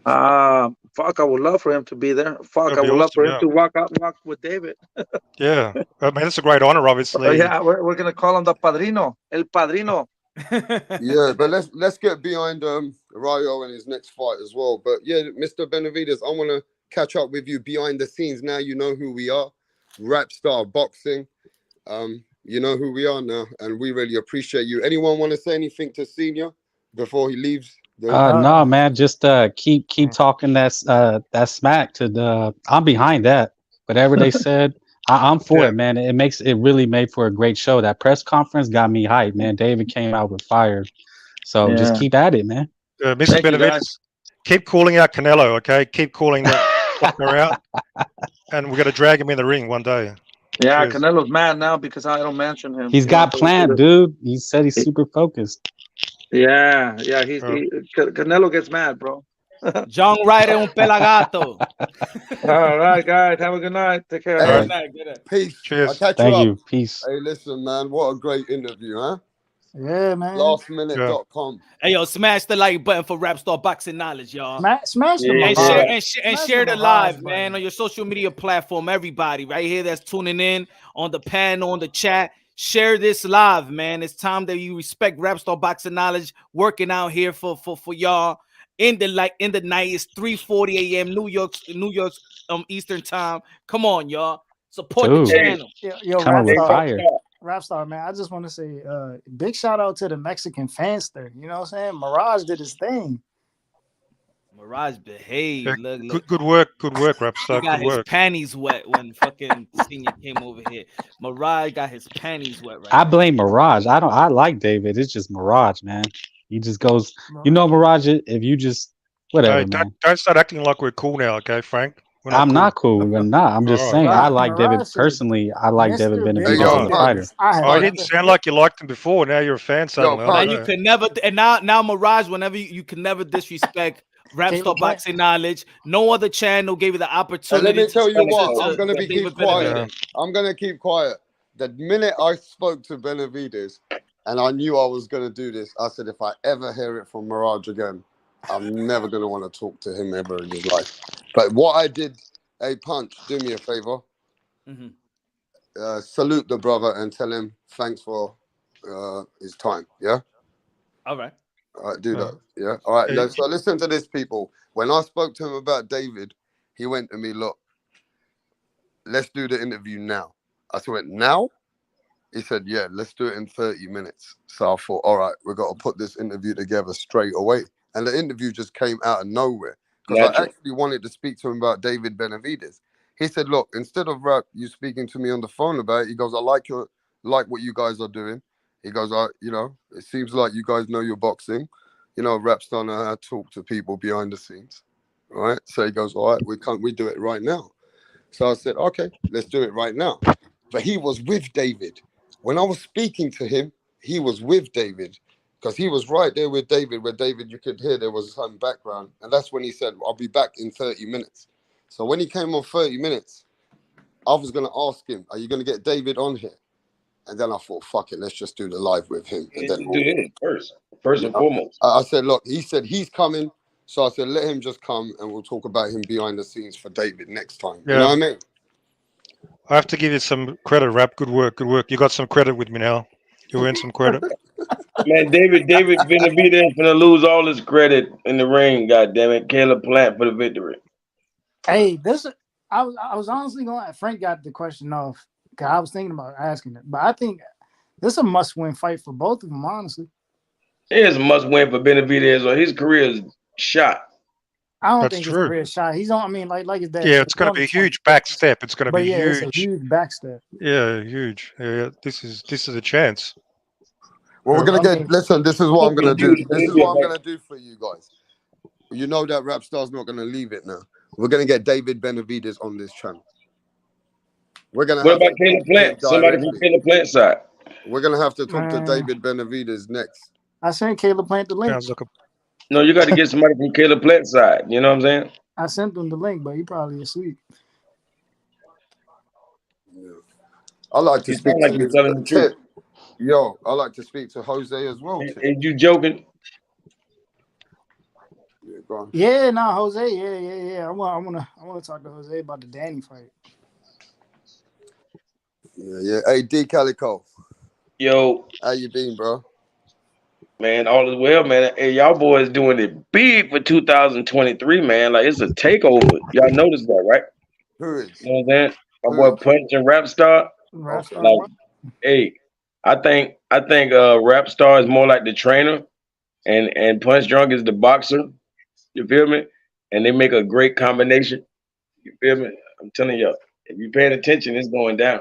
Fuck, I would love for him to be there. Fuck, I would love for him to walk with David. Yeah, I mean, it's a great honor, obviously. Yeah, we're gonna call him the Padrino, El Padrino. Yeah, but let's get behind Rayo and his next fight as well. But yeah, Mr. Benavidez, I want to catch up with you behind the scenes. Now you know who we are, Rap Star Boxing. You know who we are now, and we really appreciate you. Anyone want to say anything to Senior before he leaves? No, man, just keep talking that smack to the. I'm behind that. Whatever they said, I'm for it, man. It really made for a great show. That press conference got me hyped, man. David came out with fire, so just keep at it, man. Mr. Benavidez, keep calling out Canelo, okay? Keep calling that fucker out, and we're gonna drag him in the ring one day. Yeah, cheers. Canelo's mad now because I don't mention him. He's got planned, dude. He said he's super focused. Yeah, Canelo gets mad, bro. John Ryder un pelagato. All right, guys. Have a good night. Take care. Hey, good night. Peace. Cheers. I'll catch Thank you you. up. Peace. Hey, listen, man. What a great interview, huh? Yeah, man. Lastminute.com. Hey, yo, smash the like button for Rap Star Boxing Knowledge, y'all. Smash the share the live, man, on your social media platform. Everybody right here that's tuning in on the panel, on the chat. Share this live, man. It's time that you respect Rap Star Boxing Knowledge working out here for y'all in the night. It's 3:40 a.m. New York Eastern time. Come on, y'all. Support the channel. Yo, Rap Star, man. I just want to say big shout out to the Mexican fanster. You know what I'm saying? Mirage did his thing. Mirage behaved. Yeah, look. Good work, Rap Star. He got his panties wet when fucking Senior came over here. Mirage got his panties wet right I blame Mirage. I like David. It's just Mirage, man. He just goes, Mirage, if you just whatever, man. Don't start acting like we're cool now, okay, Frank? I'm not cool. We're not. I'm just saying I like David personally. I like David Benavidez as a fighter. I didn't sound like you liked him before. Now you're a fan suddenly. Now you can never, and now Mirage, whenever you can never disrespect Rap Star Boxing Knowledge. No other channel gave you the opportunity. And let me tell you what, I'm gonna keep quiet. Yeah. I'm gonna keep quiet. The minute I spoke to Benavidez and I knew I was gonna do this, I said if I ever hear it from Mirage again, I'm never gonna want to talk to him ever in his life. But what I did, hey Punch, do me a favor. Salute the brother and tell him thanks for his time. Yeah. All right. All right, do that. Yeah. All right. So listen to this, people. When I spoke to him about David, he went to me, look, let's do the interview now. I said, now? He said, yeah, let's do it in 30 minutes. So I thought, all right, we've got to put this interview together straight away. And the interview just came out of nowhere. Because I actually wanted to speak to him about David Benavidez. He said, look, instead of you speaking to me on the phone about it, he goes, I like what you guys are doing. He goes, it seems like you guys know your boxing. You know, Rap Star know how to talk to people behind the scenes. Right? So he goes, all right, we do it right now. So I said, okay, let's do it right now. But he was with David. When I was speaking to him, he was with David. Because he was right there with David, where David, you could hear there was some background. And that's when he said, I'll be back in 30 minutes. So when he came on 30 minutes, I was going to ask him, are you going to get David on here? And then I thought, fuck it, let's just do the live with him. And then do it first and foremost. I said, look, he said he's coming. So I said, let him just come and we'll talk about him behind the scenes for David next time. Yeah. You know what I mean? I have to give you some credit, Rap. Good work. You got some credit with me now. You earned some credit. Man, David Benavidez gonna lose all his credit in the ring. God damn it, Caleb Plant for the victory. Hey, I was honestly going. Frank got the question off because I was thinking about asking it, but I think this is a must-win fight for both of them. Honestly, it is a must-win for Benavidez, or his career is shot. I don't think it's a real shot. He's on. I mean, like his dad. Yeah, it's going to be a huge back step. It's going to be huge. It's a huge back step. Yeah, huge. Yeah, this is a chance. Well, we're gonna get. Listen, this is what I'm gonna do. This is what I'm gonna do for you guys. You know that Rap Star's not gonna leave it now. We're gonna get David Benavidez on this channel. We're gonna What have about to Caleb talk to him Plant? Somebody from directly. Caleb Plant side. We're gonna have to talk to Man, David Benavidez next. I sent Caleb Plant the link. Sounds like a No, you got to get somebody from Caleb Plant side. You know what I'm saying? I sent him the link, but he probably asleep. Yeah. I like to You speak sound like to you're his telling the truth. tip. Yo, I like to speak to Jose as well. Tip. Is you joking? Yeah, go on. Yeah, nah, Jose. Yeah. I wanna talk to Jose about the Danny fight. Yeah. Hey, D Calico, Yo, how you been, bro? man, all is well, man. Hey, y'all boys doing it big for 2023, man. Like it's a takeover. Y'all noticed that, right? Who is? You know what I'm saying? My Who boy is? Punch and Rap Star. Rap Okay. star, Like, bro. hey, I think Rap Star is more like the trainer, and Punch Drunk is the boxer. You feel me? And they make a great combination. You feel me? I'm telling y'all, if you're paying attention, it's going down.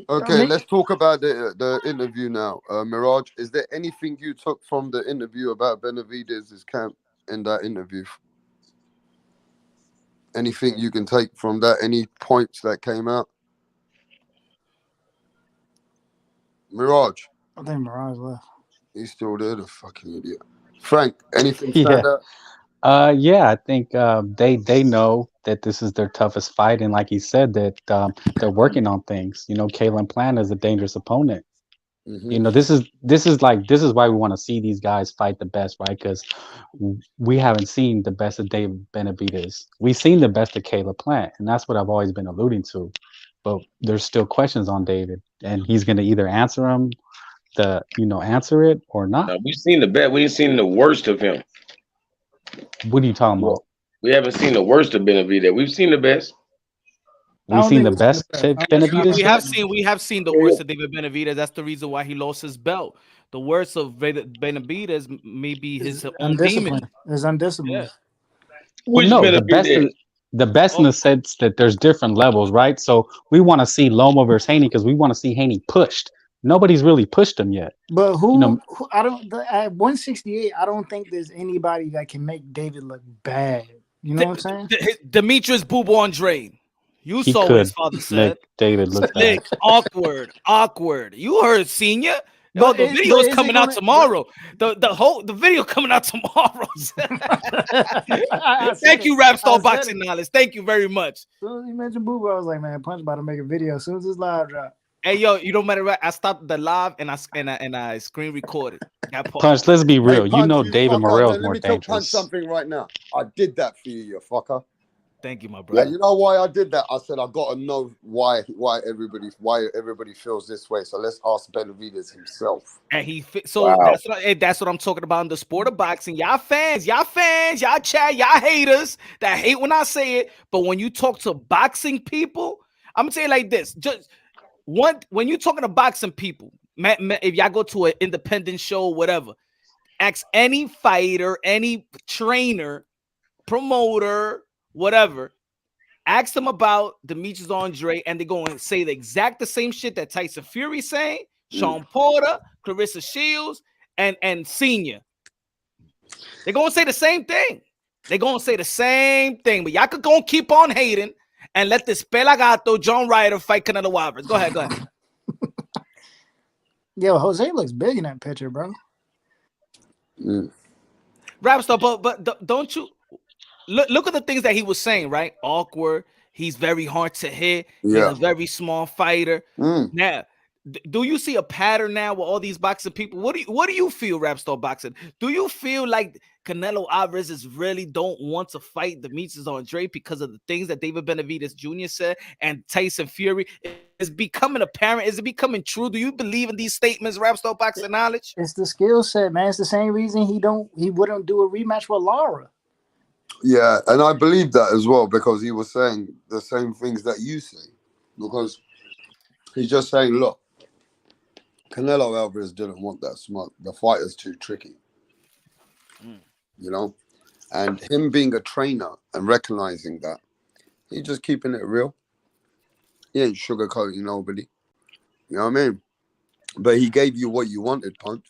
Okay, let's talk about the interview now. Mirage, is there anything you took from the interview about Benavidez' camp in that interview? Anything you can take from that? Any points that came out? Mirage, I think Mirage left. he's still there, the fucking idiot. Frank, anything Yeah. stand out? Yeah, I think they know that this is their toughest fight, and like he said, that they're working on things. You know, Kalen Plant is a dangerous opponent. Mm-hmm. You know, this is why we want to see these guys fight the best, right? Because we haven't seen the best of David Benavidez. We've seen the best of Caleb Plant, and that's what I've always been alluding to. But there's still questions on David, and he's going to either answer it or not. Now, we've seen the best. We ain't seen the worst of him. What are you talking about? We haven't seen the worst of Benavidez. We've seen the best. We've seen the best Benavidez. We have seen the worst of David Benavidez. That's the reason why he lost his belt. The worst of Benavidez may be his own demon. It's undisciplined. Yeah. Well, no, the best in the sense that there's different levels, right? So we want to see Loma versus Haney because we want to see Haney pushed. Nobody's really pushed him yet. But who I don't at 168, I don't think there's anybody that can make David look bad. You know what I'm saying? Demetrius Boob Andre. You saw what his father said. David look bad. Awkward. You heard Senior. Yo, the video is coming out tomorrow. The video coming out tomorrow. Thank you, Rapstar Boxing Knowledge. Thank you very much. As soon as you mentioned Boob, I was like, man, Punch about to make a video as soon as this live drop. Hey yo, you don't matter. I stopped the live and I screen recorded. Punch, let's be real. Hey, Punch, you know David Morrell is more dangerous. Punch something right now. I did that for you, you fucker. Thank you, my brother. Yeah, you know why I did that? I said I gotta know why everybody feels this way. So let's ask Benavidez himself. And that's what I'm talking about in the sport of boxing. Y'all fans, y'all chat, y'all haters that hate when I say it. But when you talk to boxing people, I'm gonna say it like this: when you're talking to boxing people, if y'all go to an independent show, whatever, ask any fighter, any trainer, promoter, whatever, ask them about Demetrius Andre, and they're going to say the same shit that Tyson Fury saying, Sean Porter, Clarissa Shields, and Senior. They're going to say the same thing. But y'all could go and keep on hating and let this Pelagato John Ryder fight Canelo Alvarez. Go ahead. Yo, Jose looks big in that picture, bro. Rapstar, but don't you look at the things that he was saying, right? Awkward. He's very hard to hit. Yeah. He's a very small fighter. Now, do you see a pattern now with all these boxing people? What do you feel, Rapstar Boxing? Do you feel like Canelo Alvarez really don't want to fight Demetrius Andre because of the things that David Benavidez Jr. said and Tyson Fury? Is becoming apparent? Is it becoming true? Do you believe in these statements, Rapstar Boxing Knowledge? It's the skill set, man. It's the same reason he wouldn't do a rematch with Lara. Yeah, and I believe that as well because he was saying the same things that you say. Because he's just saying, look, Canelo Alvarez didn't want that smart. The fight is too tricky. You know? And him being a trainer and recognizing that, he's just keeping it real. He ain't sugarcoating nobody. You know what I mean? But he gave you what you wanted, Punch.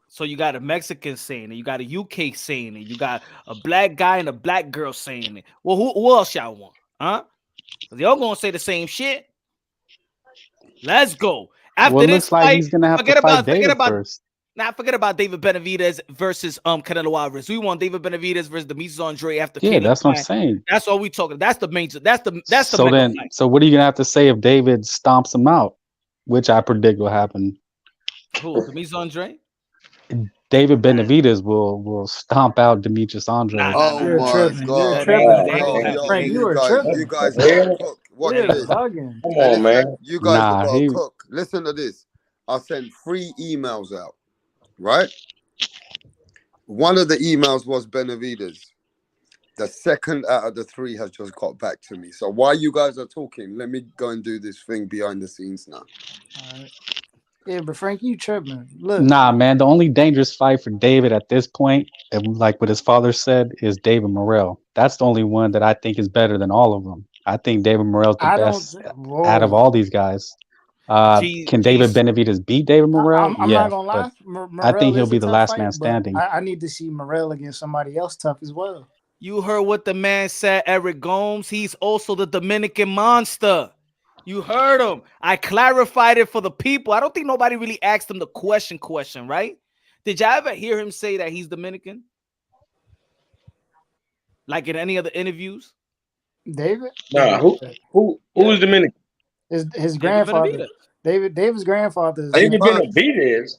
So you got a Mexican saying it, you got a UK saying it, you got a black guy and a black girl saying it. Well, who else y'all want? Huh? Because y'all gonna say the same shit. Let's go. Well, After it this looks like fight, he's gonna have to forget fight about David first. forget about David Benavidez versus Canelo Alvarez. We want David Benavidez versus Demetrius Andre after Yeah, Caleb that's what I'm Plant. saying. That's all we talking. That's the major. That's the So mega then, fight. so what are you gonna have to say if David stomps him out, which I predict will happen? Who? Demetrius Andre? David Benavidez will stomp out Demetrius Andre. Oh You're my tripping. You're God. tripping, That ain't Frank. gonna man. happen. Frank, Yo, you are you tripping. What guys the gotta hell? cook. Watch You're this. bugging. Come Hey, on, man. listen, you guys Nah, gotta he cook. Listen to this. I sent 3 emails out, right? One of the emails was Benavidez. The second out of the 3 has just got back to me. So while you guys are talking, let me go and do this thing behind the scenes now. All right. Yeah, but Frank, you tripping. Look, nah, man. The only dangerous fight for David at this point, and like what his father said, is David Morrell. That's the only one that I think is better than all of them. I think David Morrell's the I don't. best out of Whoa. all these guys. G Can David G's Benavidez beat David Morrell? I'm not Yeah, gonna but lie. I think Morrell he'll is a be the tough last man fight, but standing. I need to see Morrell against somebody else tough as well. You heard what the man said, Eric Gomes. He's also the Dominican monster. You heard him. I clarified it for the people. I don't think nobody really asked him the question, right? Did y'all ever hear him say that he's Dominican? Like in any other interviews? David, Nah, who's Dominican? his David grandfather. Benavidez. David's grandfather is Hey, David Punch. Benavidez.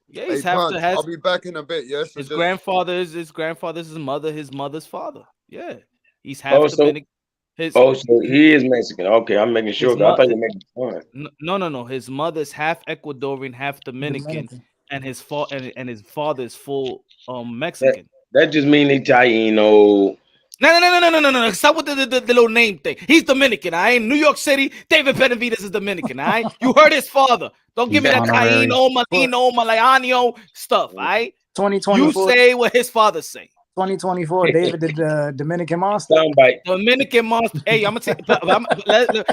Yeah, Hey, he's half Punch. the has I'll be back in a bit, yeah? So his just grandfather's his mother, his mother's father. Yeah. He's half Oh, so Dominican. His so he is Mexican. Okay, I'm making sure. his 'Cause I thought mother you were making fun. no. His mother's half Ecuadorian, half Dominican, Dominican. and his father is full That Mexican. that just mean Italiano. No. Stop with the little name thing. He's Dominican. I ain't New York City. David Benavidez is Dominican. All right. You heard his father. Don't give He's me that honorary. Caino, But Malino, Malayano stuff. All right. You 2024, say what his father say. 2024, David the Dominican monster. Soundbite. Dominican monster. Hey, I'm gonna take.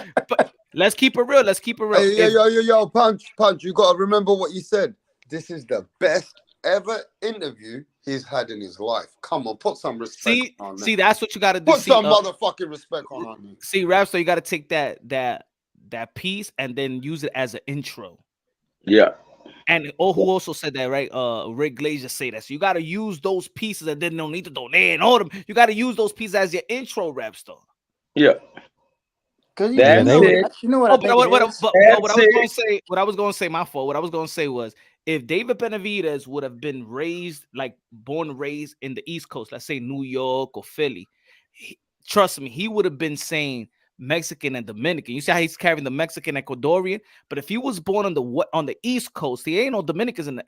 Let's keep it real. Let's keep it real. hey, yo, Punch. You gotta remember what you said. This is the best ever interview he's had in his life. Come on, put some respect on that. See, that's what you got to do. Put some motherfucking respect on that. See, Rapster, you got to take that piece and then use it as an intro. Yeah. And who also said that, right? Rick Glazier say that. So you got to use those pieces and then don't need to donate and all them. You got to use those pieces as your intro, Rapster. Yeah. Because That's it. you know what Oh, I think what it I is? was going to say, my fault. What I was going to say was, if David Benavidez would have been born and raised in the East Coast, let's say New York or Philly, trust me, he would have been saying Mexican and Dominican. You see how he's carrying the Mexican Ecuadorian, but if he was born on the East Coast, he ain't no Dominicans in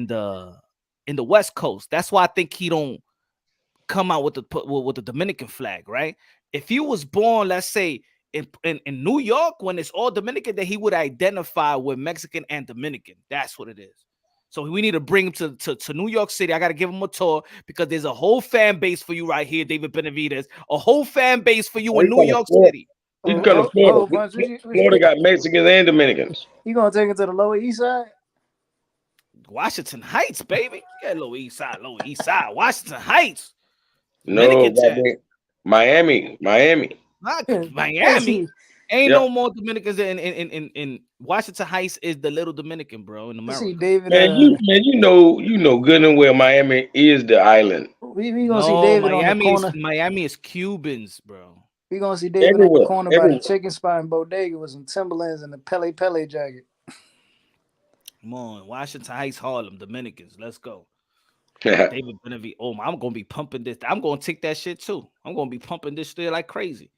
the West Coast. That's why I think he don't come out with the Dominican flag, right? If he was born, let's say in New York, when it's all Dominican, then he would identify with Mexican and Dominican. That's what it is. So we need to bring him to New York City. I got to give him a tour because there's a whole fan base for you right here, David Benavidez. A whole fan base for you in New York City. You can come to Florida. Florida got Mexicans and Dominicans. You gonna take it to the Lower East Side? Washington Heights, baby. Yeah, Lower East Side. Washington Heights. No, Miami. Not Yeah. Miami. Ain't Yep. no more Dominicans in Washington Heights is the little Dominican, bro, in You see America. David. Man, you know good and well Miami is the island. We gonna see David on the corner. Miami is Cubans, bro. We gonna see David on the corner by the chicken spot in Bodega with some Timberlands and a Pele jacket. Come on, Washington Heights, Harlem, Dominicans. Let's go. David Benavidez. Oh, I'm gonna be pumping this. I'm gonna take that shit too. I'm gonna be pumping this shit like crazy.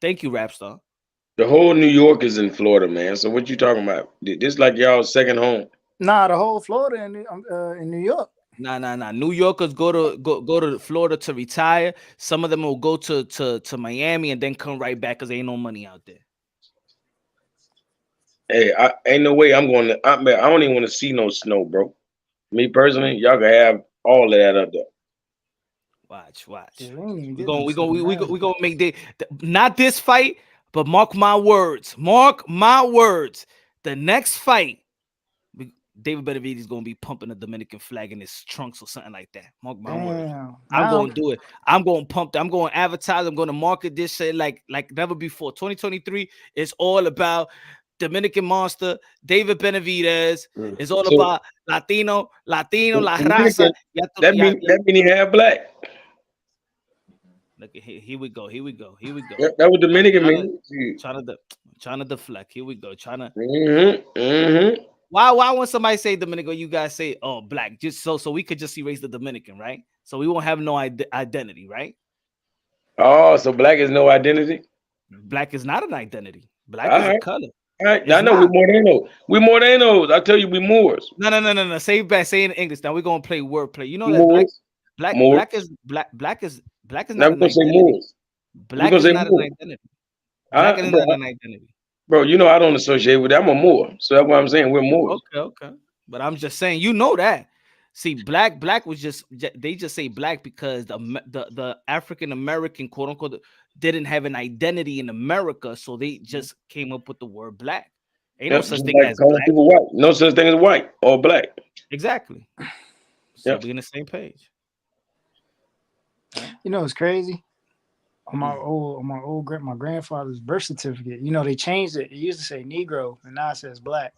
Thank you, Rapstar. The whole New York is in Florida, man. So what you talking about? This like y'all's second home. Nah, the whole Florida in New York. Nah. New Yorkers go to Florida to retire. Some of them will go to Miami and then come right back because ain't no money out there. Hey, ain't no way I'm going to. I don't even want to see no snow, bro. Me personally, y'all can have all of that up there. Watch. Yeah, We gonna make not this fight, but mark my words. The next fight, David Benavidez is gonna be pumping a Dominican flag in his trunks or something like that. Mark my words. I'm gonna do it. I'm gonna pump. I'm gonna advertise. I'm gonna market this shit like never before. 2023 is all about Dominican Monster, David Benavidez. It's all So about Latino, la Dominican, raza. that mean he half black. Look, here we go. That what Dominican means. Trying to deflect. Here we go. Mm-hmm. Why when somebody say Dominican, you guys say black, just so we could just erase the Dominican, right? So we won't have no identity, right? Oh, so black is no identity. Black is not an identity. Black All is right. a color. All right. It's I know not. we Morenos. I tell you, we Moors. No. Say in English. Now we're gonna play wordplay. You know that Moors. black is not Now an we're gonna say identity. Moors. Black is not an identity. Black is not an identity. Bro, you know I don't associate with that. I'm a Moor, so that's why I'm saying we're Moors. Okay. But I'm just saying, you know that. See, black was just they just say black because the African American quote unquote didn't have an identity in America, so they just came up with the word black. Ain't no such thing as black. People white. No such thing as white or black. Exactly. So we on the same page. You know, it's crazy. On my grandfather's birth certificate, you know, they changed it. It used to say Negro, and now it says black.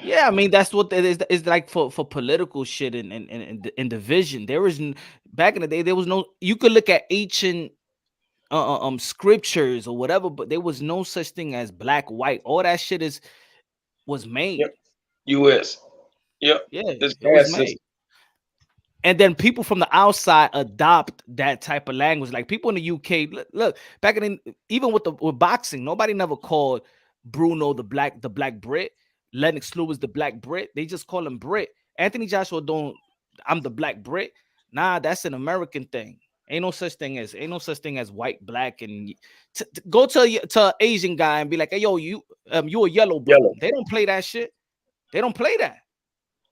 Yeah, I mean that's what it is. It's like for political shit and division. There was back in the day, there was no. You could look at ancient scriptures or whatever, but there was no such thing as black, white. All that shit was made. Yep. U.S. Yep. Yeah, it was made. And then people from the outside adopt that type of language. Like people in the UK, look back even with boxing, nobody never called Bruno the black Brit. Lennox Lewis the black Brit. They just call him Brit. Anthony Joshua I'm the black Brit. Nah, that's an American thing. Ain't no such thing as white, black, and go to an Asian guy and be like, hey yo, you a yellow brother. They don't play that shit. They don't play that.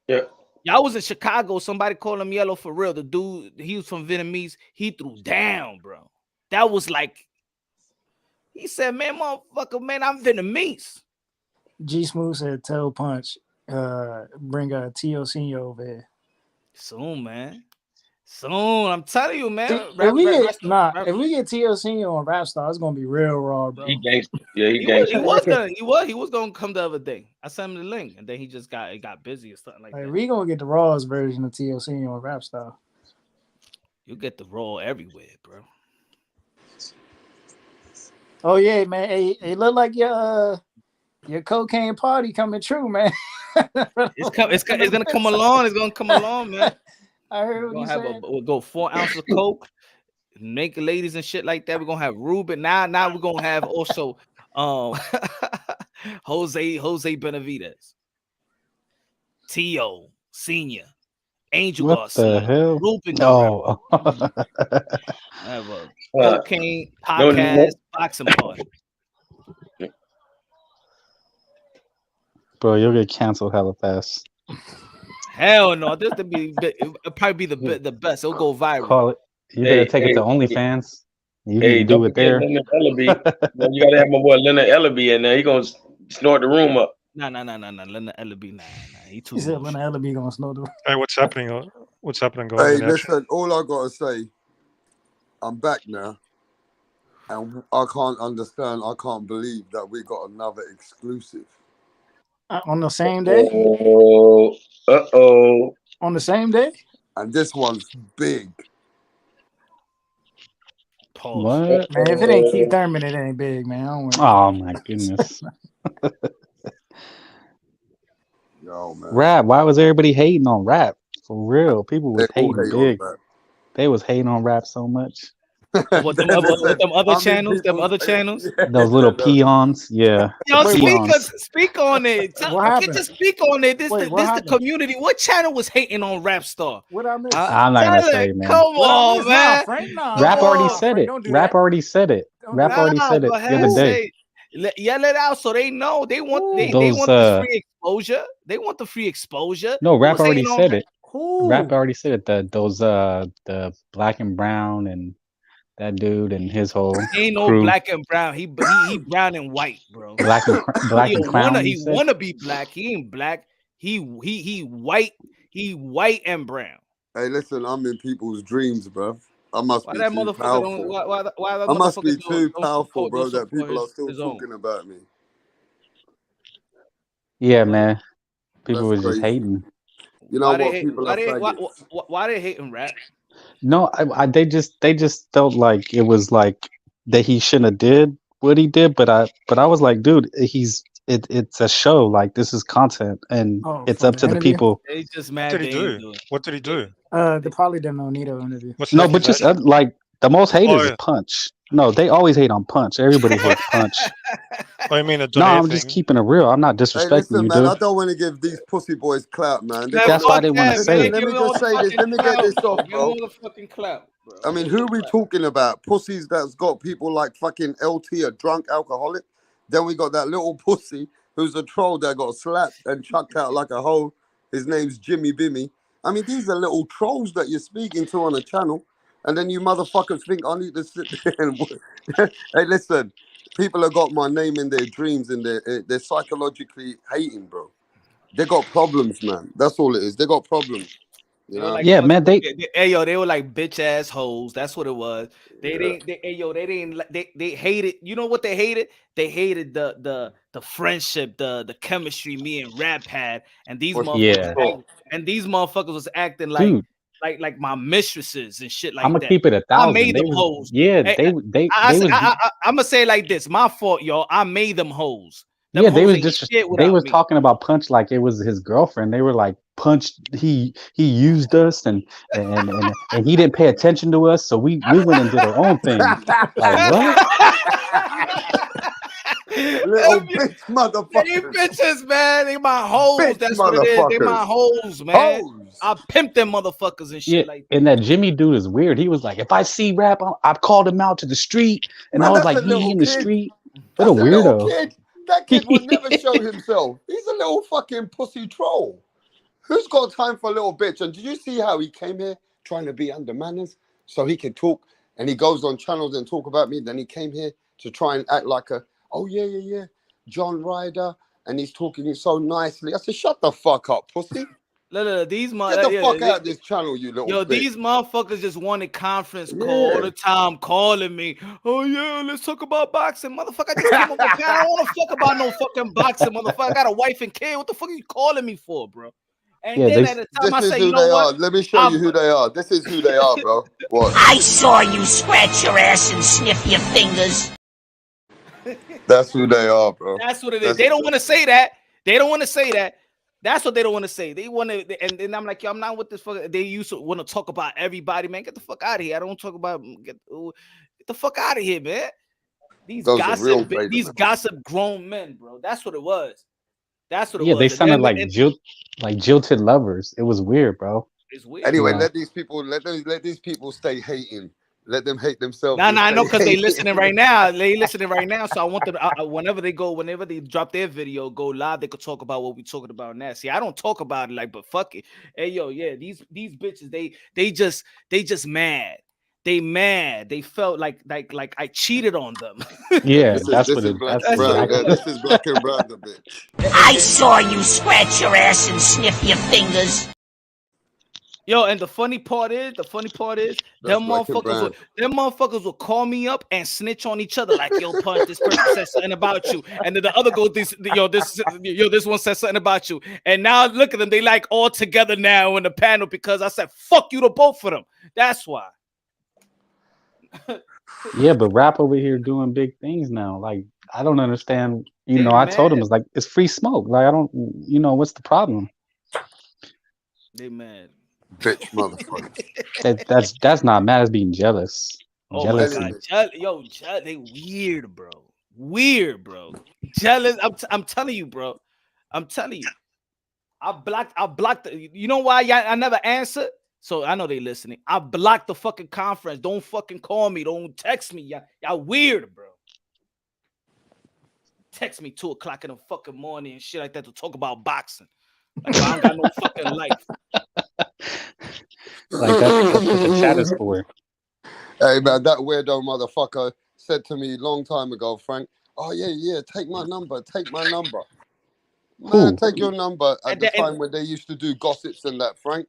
Yeah. Y'all was in Chicago. Somebody called him yellow for real. The dude, he was from Vietnamese. He threw down, bro. That was like, he said, man, motherfucker, man, I'm Vietnamese. G Smooth said, tell Punch, bring a T.O. Sr. over here. Soon, man. Soon. I'm telling you, man. If we get T.O. Sr. on Rap Star, it's gonna be real raw, bro. He gangster. Yeah, he gangster. He was gonna come the other day. I sent him the link, and then he just got busy or something like that. We gonna get the rawest version of T.O. Sr. on Rap Star. You get the raw everywhere, bro. Oh yeah, man. Hey, it look like your cocaine party coming true, man. It's gonna come along. It's gonna come along, man. I heard what you said. We'll go 4 ounces of coke, naked ladies and shit like that. We're gonna have Ruben. Now we're gonna have also Jose Benavidez, T.O. Sr., Angel Garcia, Ruben. Oh. Have a cocaine podcast boxing party. Bro, you'll get canceled hella fast. Hell no, this would be it'll probably be the best. It'll go viral. Call it. You better take it to OnlyFans. You can do it there. Leonard Ellaby. You gotta have my boy Leonard Ellaby in there. He gonna snort the room up. Nah. Leonard Ellaby, nah. He said Leonard Ellaby gonna snort the room. Hey, what's happening? What's happening, guys? Hey, listen. All I gotta say, I'm back now, and I can't believe that we got another exclusive. On the same day? On the same day? And this one's big. What? Man, if it ain't Keith Thurman, it ain't big, man. Oh my goodness. Yo, man. Rap. Why was everybody hating on Rap? For real. People was hating big. They was hating on Rap so much. What them other channels? Yeah. Those little peons, yeah. Yo, speak on it. Just speak on it. This the community. What channel was hating on Rap Star? What I missed? I'm not gonna say, man. Come on, man. Rap already said it. Rap already said it. Rap already said it the other day. Yell it out so they know. They want the free exposure. They want the free exposure. No, Rap already said it. Rap already said it. The black and brown and that dude and his whole ain't no crew. Black and brown. He brown and white, bro. Black and crown. He wanna be black. He ain't black. He white. He white and brown. Hey, listen, I'm in people's dreams, bro. I must be that too motherfucker powerful. Why I must be too powerful, bro, that people are still talking about me. Yeah, What? man. People That's was just crazy. hating. You know Why they what? hate? People Why are they? faggots. Why they hating rap? No, they just felt like it was like that he shouldn't have did what he did, but I was like, dude, it's a show. Like this is content, and Oh, it's from up the to the interview. people. They just What mad did he they ain't do? do it. What did he do? The Polydemonito interview. What's the No, but just accusation? like the most haters is Oh, Punch. No, they always hate on Punch. Everybody hates Punch. oh, you mean the No, Donaire I'm just thing? keeping it real. I'm not Hey, disrespecting listen, you, man. I dude. don't want to give these pussy boys clout, man. They Man, got That's no. why I fuck didn't want to that, say man. it. Let Give me me all just the say this. fucking Let me get clout, this bro. off, Give me bro. all the fucking clout, bro. I mean, Give me who the we clout. talking about? Pussies that's got people like fucking LT, a drunk alcoholic. Then we got that little pussy who's a troll that got slapped and chucked out like a hoe. His name's Jimmy Bimmy. I mean, these are little trolls that you're speaking to on a channel. And then you motherfuckers think I need to sit there and... Hey, listen. People have got my name in their dreams and they're psychologically hating, bro. They got problems, man. That's all it is. They got problems, you They were know? like Yeah, man. fucking, hey yo, they were like bitch ass hoes. That's what it was. They Yeah. didn't. Hey yo, they didn't. They hated. You know what they hated? They hated the friendship, the chemistry me and Rap had, and these For Yeah, sure. these motherfuckers was acting dude. like my mistresses and shit I'm like gonna that. keep it 1,000. I made They them was hoes. yeah. Hey, They was I'm gonna say it like this. My fault, y'all. I made them hoes. Them yeah. They hoes was ain't just shit they without was me. talking about Punch like it was his girlfriend. They were like Punch. He used us and he didn't pay attention to us. So we went and did our own thing. Like what? Little Them bitch They motherfuckers. bitches, man. They my hoes. Bitch That's what it is. They motherfuckers. my hoes, man. Hoes. I pimp them motherfuckers and Yeah. shit like And that Jimmy dude is weird. He was like, if I see rap, I've called him out to the street, and I Man, was that's like, a he little in the kid. street. What a That's a little weirdo. kid. That kid would never show himself. He's a little fucking pussy troll. Who's got time for a little bitch? And did you see how he came here trying to be under manners so he could talk? And he goes on channels and talk about me. Then he came here to try and act like oh yeah, John Ryder. And he's talking so nicely. I said, shut the fuck up, pussy. Look, these Get the fuck out of this channel, you little yo, bitch. these motherfuckers just wanted conference call all Yeah. the time, calling me. Oh yeah, let's talk about boxing, motherfucker. I just came up the panel. I don't want to fuck about no fucking boxing, motherfucker. I got a wife and kid. What the fuck are you calling me for, bro? And Yeah, then they at the time, This I is say, you who know they are. what? Let me show you who they are. This is who they are, bro. What? I saw you scratch your ass and sniff your fingers. That's who they are, bro. That's what it is. That's They don't want to say that. They don't want to say that. That's what they don't want to say. They want to, and then I'm like, yo, I'm not with this fuck. They used to want to talk about everybody, man. Get the fuck out of here. I don't talk about get the fuck out of here, man. These Those are real gossip, beta, these man. gossip grown men, bro. That's what it was. That's what it yeah, they was. And sounded then like jilted lovers. It was weird, bro. it's weird. Anyway, Yeah. let these people stay hating. Let them hate themselves. Nah, and I know stay because they hating. listening right now. They listening right now. So I want them whenever they drop their video, go live, they could talk about what we talking about now. See, I don't talk about it like, but fuck it. Hey yo, yeah, these bitches, they just mad. They mad. They felt like I cheated on them. Yeah, This that's is black that's and That's what brown. it exactly. Yeah, was. this is black and brown, the bitch. I saw you scratch your ass and sniff your fingers. Yo, and the funny part is, That's them black and brown. motherfuckers will call me up and snitch on each other, like, yo, Punch, this person said something about you. And then the other goes, this one said something about you. And now look at them, they like all together now in the panel because I said, fuck you to both of them. That's why. Yeah, but rap over here doing big things now. Like I don't understand. They I told him mad. it's like it's free smoke. Like I don't. What's the problem? They mad. Bitch motherfucker. That's not mad. It's being jealous. Oh my Jealousy. God. They weird, bro. Weird, bro. Jealous. I'm telling you, bro. I'm telling you. I blocked. You know why I never answered? So I know they listening. I blocked the fucking conference. Don't fucking call me. Don't text me. Y'all weird, bro. Text me 2:00 in the fucking morning and shit like that to talk about boxing. Like I don't got no fucking life. Like that's what the chat is for. Hey man, that weirdo motherfucker said to me a long time ago, Frank. Oh yeah, take my number. Man, Who? take your number at And the then- time when they used to do gossips and that, Frank.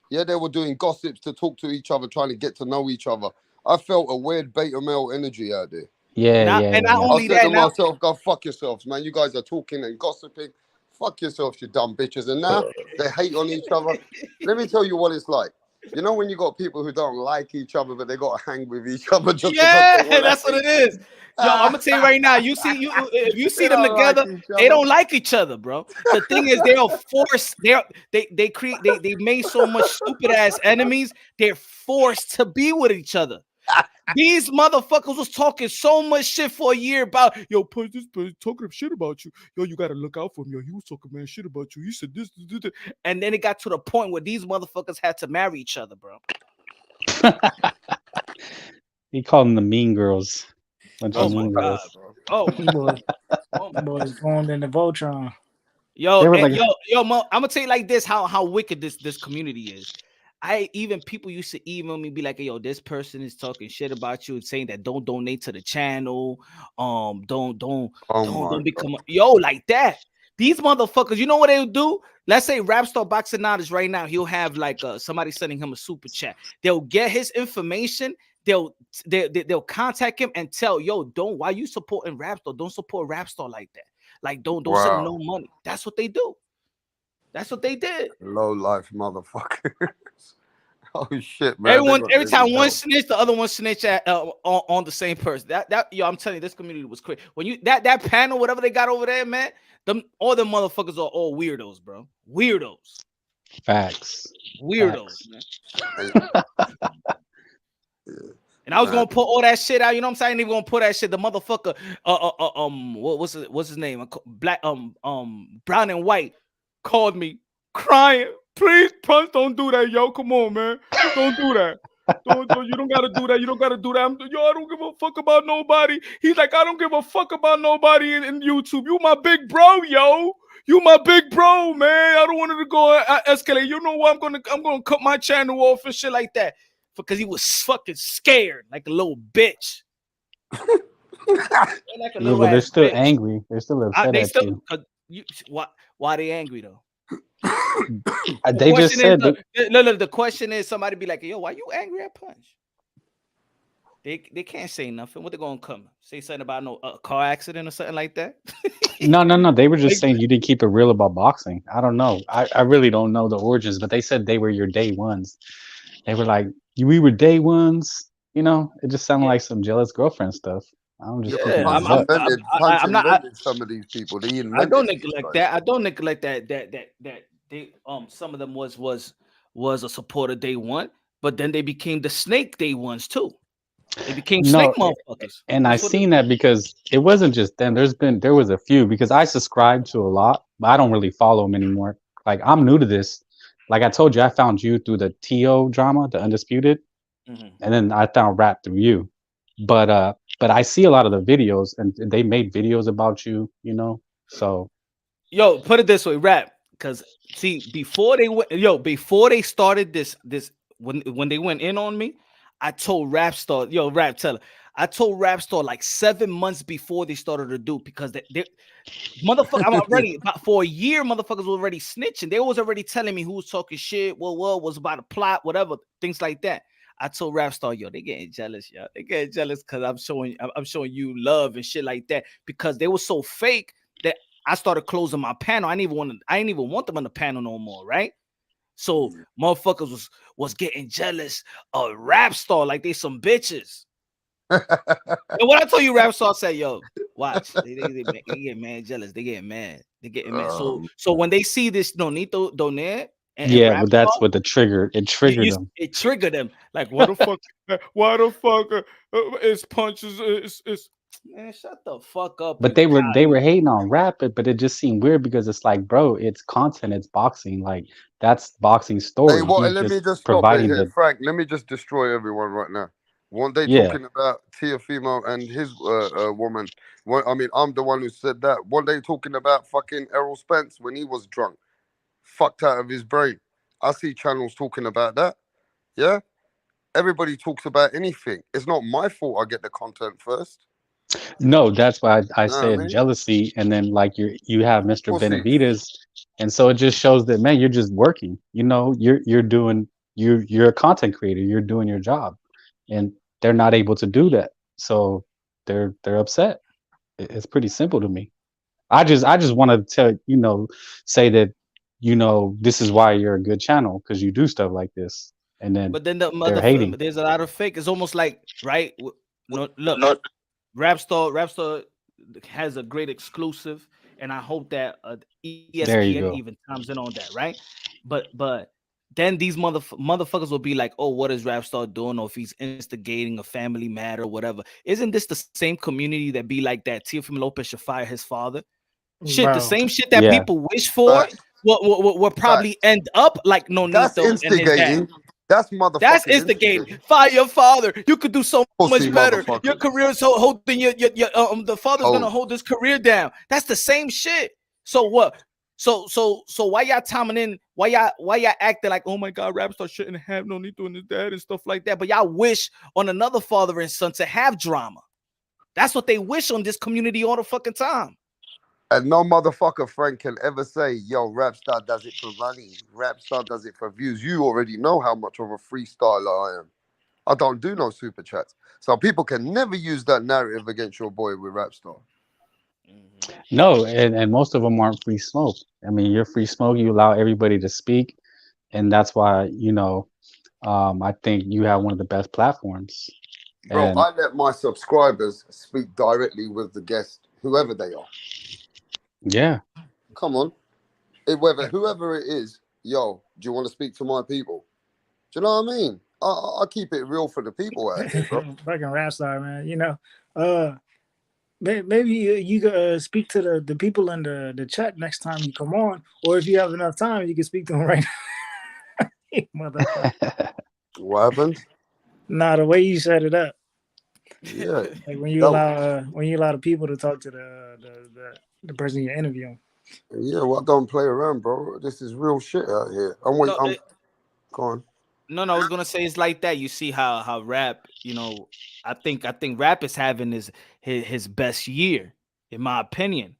Yeah, they were doing gossips to talk to each other, trying to get to know each other. I felt a weird beta male energy out there. Yeah, not yeah. only I said that, to now myself, go fuck yourselves, man. You guys are talking and gossiping. fuck yourself, you dumb bitches. And now they hate on each other. Let me tell you what it's like. You know when you got people who don't like each other, but they got to hang with each other just because Yeah, they want that's what it is. Yo, I'm gonna tell you right now. You see, if you see They them don't like together, each they other. don't like each other, bro. The thing is, they'll force. They made so much stupid ass enemies. They're forced to be with each other. These motherfuckers was talking so much shit for a year about, yo, Punch, this person talking shit about you. Yo, you gotta look out for him. Yo, he was talking man shit about you. He said this. And then it got to the point where these motherfuckers had to marry each other, bro. He called them the mean girls. Bunch of Oh my mean god, girls. bro. Oh my Boy, oh my boy, formed in the Voltron. Yo, They were like, yo, Mo, I'm gonna tell you like this: how wicked this community is. Even people used to email me, be like, "Yo, this person is talking shit about you and saying that don't donate to the channel, don't Oh my become yo like that." These motherfuckers, you know what they'll do? Let's say Rapstar Boxing Knowledge right now, he'll have like somebody sending him a super chat. They'll get his information. They'll contact him and tell, yo, don't why you supporting Rapstar? Don't support Rapstar like that. Like, don't send him no money. That's what they do. That's what they did. low life motherfuckers. Oh shit, man. They Every really time one help. snitch, the other one snitch at, on the same person. Yo, I'm telling you, this community was crazy. When you that panel, whatever they got over there, man, all the motherfuckers are all weirdos, bro. Weirdos. facts. Weirdos, Facts. man. And I was Man. gonna put all that shit out. You know what I'm saying? I ain't even gonna put that shit. The motherfucker, what's his name? Black, brown and white, called me crying. Please, Punch, don't do that, yo. Come on, man. Don't do that. You don't gotta do that. You don't gotta do that. I don't give a fuck about nobody. He's like, I don't give a fuck about nobody in YouTube. You my big bro, yo. You my big bro, man. I don't want it to go escalate. You know what? I'm gonna cut my channel off and shit like that. Because he was fucking scared, like a little bitch. Like a Yeah, little but they're ass still bitch. angry. They're still upset They at still, you. why they angry though? They just said that. The question is, somebody be like, yo, why you angry at Punch? They can't say nothing. What they gonna come say something about a car accident or something like that? No. They were just saying you didn't keep it real about boxing. I don't know. I really don't know the origins, but they said they were your day ones. They were like, we were day ones. You know, it just sounded like some jealous girlfriend stuff. I'm just thinking, Punch what's up? I'm not. invented some of these people. They I invented don't these neglect guys. that. I don't neglect that they some of them was a supporter day one, but then they became the snake day ones too. They became snake No, motherfuckers. and I That's what it, seen that because it wasn't just them. There was a few because I subscribe to a lot, but I don't really follow them anymore. Like I'm new to this. Like I told you, I found you through the TO drama, the Undisputed, Mhm. and then I found Rap through you. But I see a lot of the videos, and they made videos about you. You know, so Yo, put it this way, Rap. Because see, before they started this when they went in on me, I told Rapstar, yo, Rap, tell her. I told Rapstar like 7 months before they started to do because they motherfucker, I'm already about for a year, motherfuckers were already snitching. They was already telling me who was talking shit, what was about a plot, whatever, things like that. I told Rapstar, yo, they getting jealous, yo. They getting jealous because I'm showing you love and shit like that because they were so fake that I started closing my panel. I didn't even want them on the panel no more, right? So motherfuckers was getting jealous of Rapstar like they some bitches. And what I told you, Rapstar said, yo, watch. They get mad jealous. They get mad. They getting mad. So when they see this Nonito Donaire and yeah, but that's Rapstar, what it triggered them. it triggered them. Like, what the fuck? Why the fuck is punches? It's man, shut the fuck up. But You they were hating on Rap, but it just seemed weird because it's like, bro, it's content, it's boxing. Like that's boxing Hey, story. what? He's Let me just just stop it providing here, the Frank. Let me just destroy everyone right now. One day yeah. talking about Tiafimo and his woman. I mean, I'm the one who said that. One day talking about fucking Errol Spence when he was drunk, fucked out of his brain. I see channels talking about that. Yeah, everybody talks about anything. It's not my fault. I get the content first. No, that's why I You know what I said mean? jealousy, and then like you have Mr. Pussies. Benavidez, and so it just shows that man, you're just working. You know, you're doing you're a content creator. You're doing your job, and they're not able to do that, so they're upset. It's pretty simple to me. I just want to say that this is why you're a good channel, because you do stuff like this, and then But then the they're hating. there's a lot of fake. It's almost like, right? No, look, Not Rapstar has a great exclusive, and I hope that there. You ESPN go. even chimes in on that, right? But then these motherfuckers will be like, oh, what is Rapstar doing, or if he's instigating a family matter or whatever. Isn't this the same community that be like that? Teofimo Lopez should fire his father. Shit, the Bro, same shit that Yeah. people wish for Facts. will probably Facts. end up like That's Nonito and his dad. instigating. That's motherfucking That's instigating. Fire your father. You could do so Pussy much better. Your motherfuckers. career is holding your the father's gonna Hold. hold his career down. That's the same shit. So what? So why y'all timing in? Why y'all acting like, oh my God, Rapstar shouldn't have no need doing his dad and stuff like that? But y'all wish on another father and son to have drama. That's what they wish on this community all the fucking time. And no motherfucker, Frank, can ever say, yo, Rapstar does it for money. Rapstar does it for views. You already know how much of a freestyler I am. I don't do no super chats. So people can never use that narrative against your boy with Rapstar. No, and most of them aren't free smoke. I mean, you're free smoke. You allow everybody to speak, and that's why I think you have one of the best platforms. Bro, And I let my subscribers speak directly with the guest, whoever they are. yeah, Come on. Whoever it is, yo, do you want to speak to my people? Do you know what I mean? I keep it real for the people out here, bro. fucking Rapstar, man. Maybe you speak to the people in the chat next time you come on, or if you have enough time, you can speak to them right now. Motherfucker. What happened? Nah, the way you set it up, Yeah. like when you That- allow the people to talk to the person you're interviewing. Yeah, well, I don't play around, bro. This is real shit out here. I'm waiting. No, Go on. No, I was gonna say it's like that. You see how Rap, I think Rap is having his best year, in my opinion.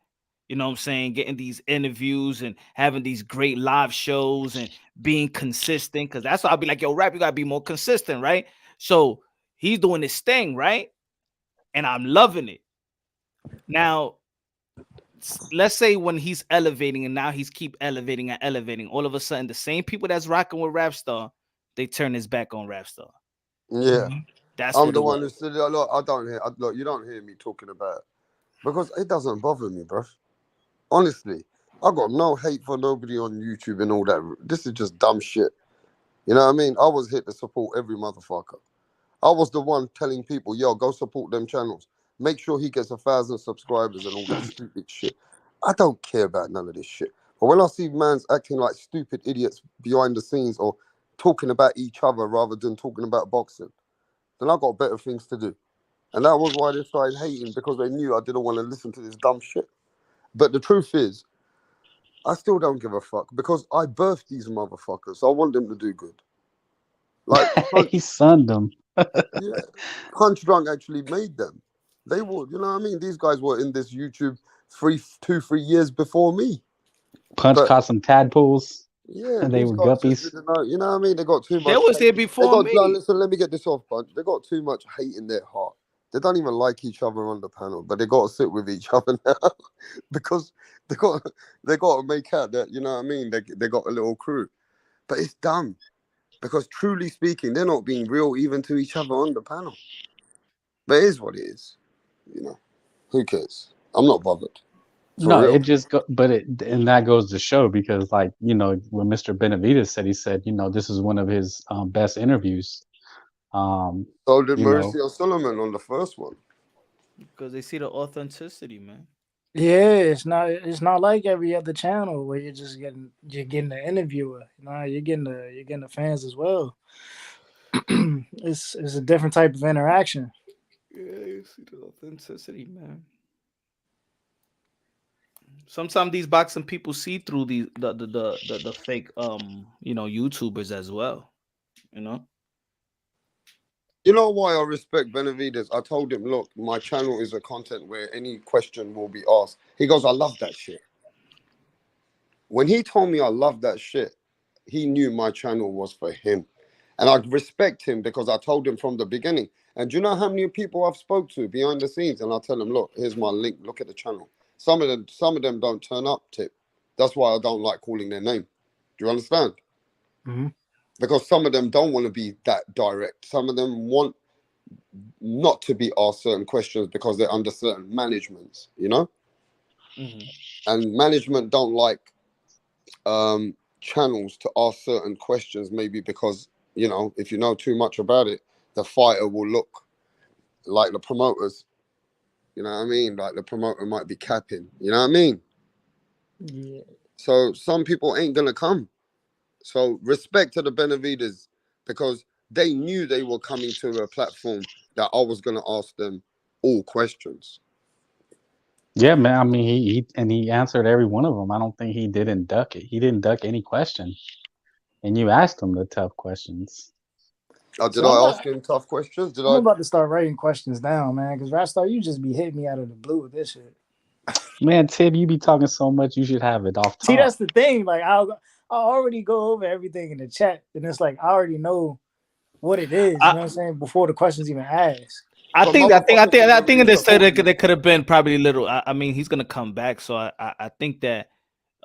You know what I'm saying? Getting these interviews and having these great live shows and being consistent. Because that's why I'll be like, yo, Rap, you gotta be more consistent, right? So he's doing his thing, right? And I'm loving it. Now, let's say when he's elevating and now he's keep elevating and elevating, all of a sudden the same people that's rocking with Rapstar, they turn his back on Rapstar. Yeah. That's I'm what the it one was. who said, look, I don't hear, look, you don't hear me talking about it because it doesn't bother me, bro. Honestly, I got no hate for nobody on YouTube and all that. This is just dumb shit. You know what I mean? I was here to support every motherfucker. I was the one telling people, yo, go support them channels. Make sure he gets 1,000 subscribers and all that stupid shit. I don't care about none of this shit. But when I see mans acting like stupid idiots behind the scenes or talking about each other rather than talking about boxing, then I got better things to do. And that was why they started hating, because they knew I didn't want to listen to this dumb shit. But the truth is, I still don't give a fuck because I birthed these motherfuckers. So I want them to do good. Like, he sunned them. yeah, Punch Drunk actually made them. They were, you know what I mean? These guys were in this YouTube 3 years before me. Punch But caught some tadpoles, yeah, and they these were guys just guppies. didn't know. You know what I mean? They got too They much was hate. there They before got, no, me. listen, let me get this off, Punch. They got too much hate in their heart. They don't even like each other on the panel, but they got to sit with each other now because they got to make out that, you know what I mean? They got a little crew. But it's dumb because truly speaking, they're not being real even to each other on the panel. But it is what it is. You know, who cares? I'm not bothered. For No, real. it just go, but and that goes to show, because like, when Mr. Benavidez said, he said, this is one of his best interviews. So did You know, Mauricio Solomon on the first one. Because they see the authenticity, man. Yeah, it's not like every other channel where you're getting the interviewer. You're getting the fans as well. It's a different type of interaction. Yeah, you see the authenticity, man. Sometimes these boxing people see through the fake YouTubers as well. You know? You know why I respect Benavidez? I told him, look, my channel is a content where any question will be asked. He goes, I love that shit. When he told me I love that shit, he knew my channel was for him. And I respect him because I told him from the beginning. And do you know how many people I've spoke to behind the scenes? And I tell them, look, here's my link. Look at the channel. Some of them don't turn up, Tip. That's why I don't like calling their name. Do you understand? Mm-hmm. Because some of them don't want to be that direct. Some of them want not to be asked certain questions because they're under certain managements, you know? Mhm. And management don't like channels to ask certain questions, maybe because, you know, if you know too much about it, the fighter will look like the promoters. You know what I mean? Like the promoter might be capping. You know what I mean? Yeah. So some people ain't gonna come. So respect to the Benavidez, because they knew they were coming to a platform that I was gonna ask them all questions. Yeah, man. I mean, he answered every one of them. I don't think he didn't duck it. He didn't duck any question, and you asked him the tough questions. Did So I ask him tough questions? Did I'm I? about to start writing questions down, man. Because Rastar, you just be hitting me out of the blue with this shit. Man, Tib, you be talking so much. You should have it off See, top. that's the thing. Like I'll already go over everything in the chat, and it's like I already know what it is. You know what I'm saying before the questions even asked. I But think motherfuckers wasn't really they said supporting they me. could have been probably a little. I mean, he's gonna come back, so I think that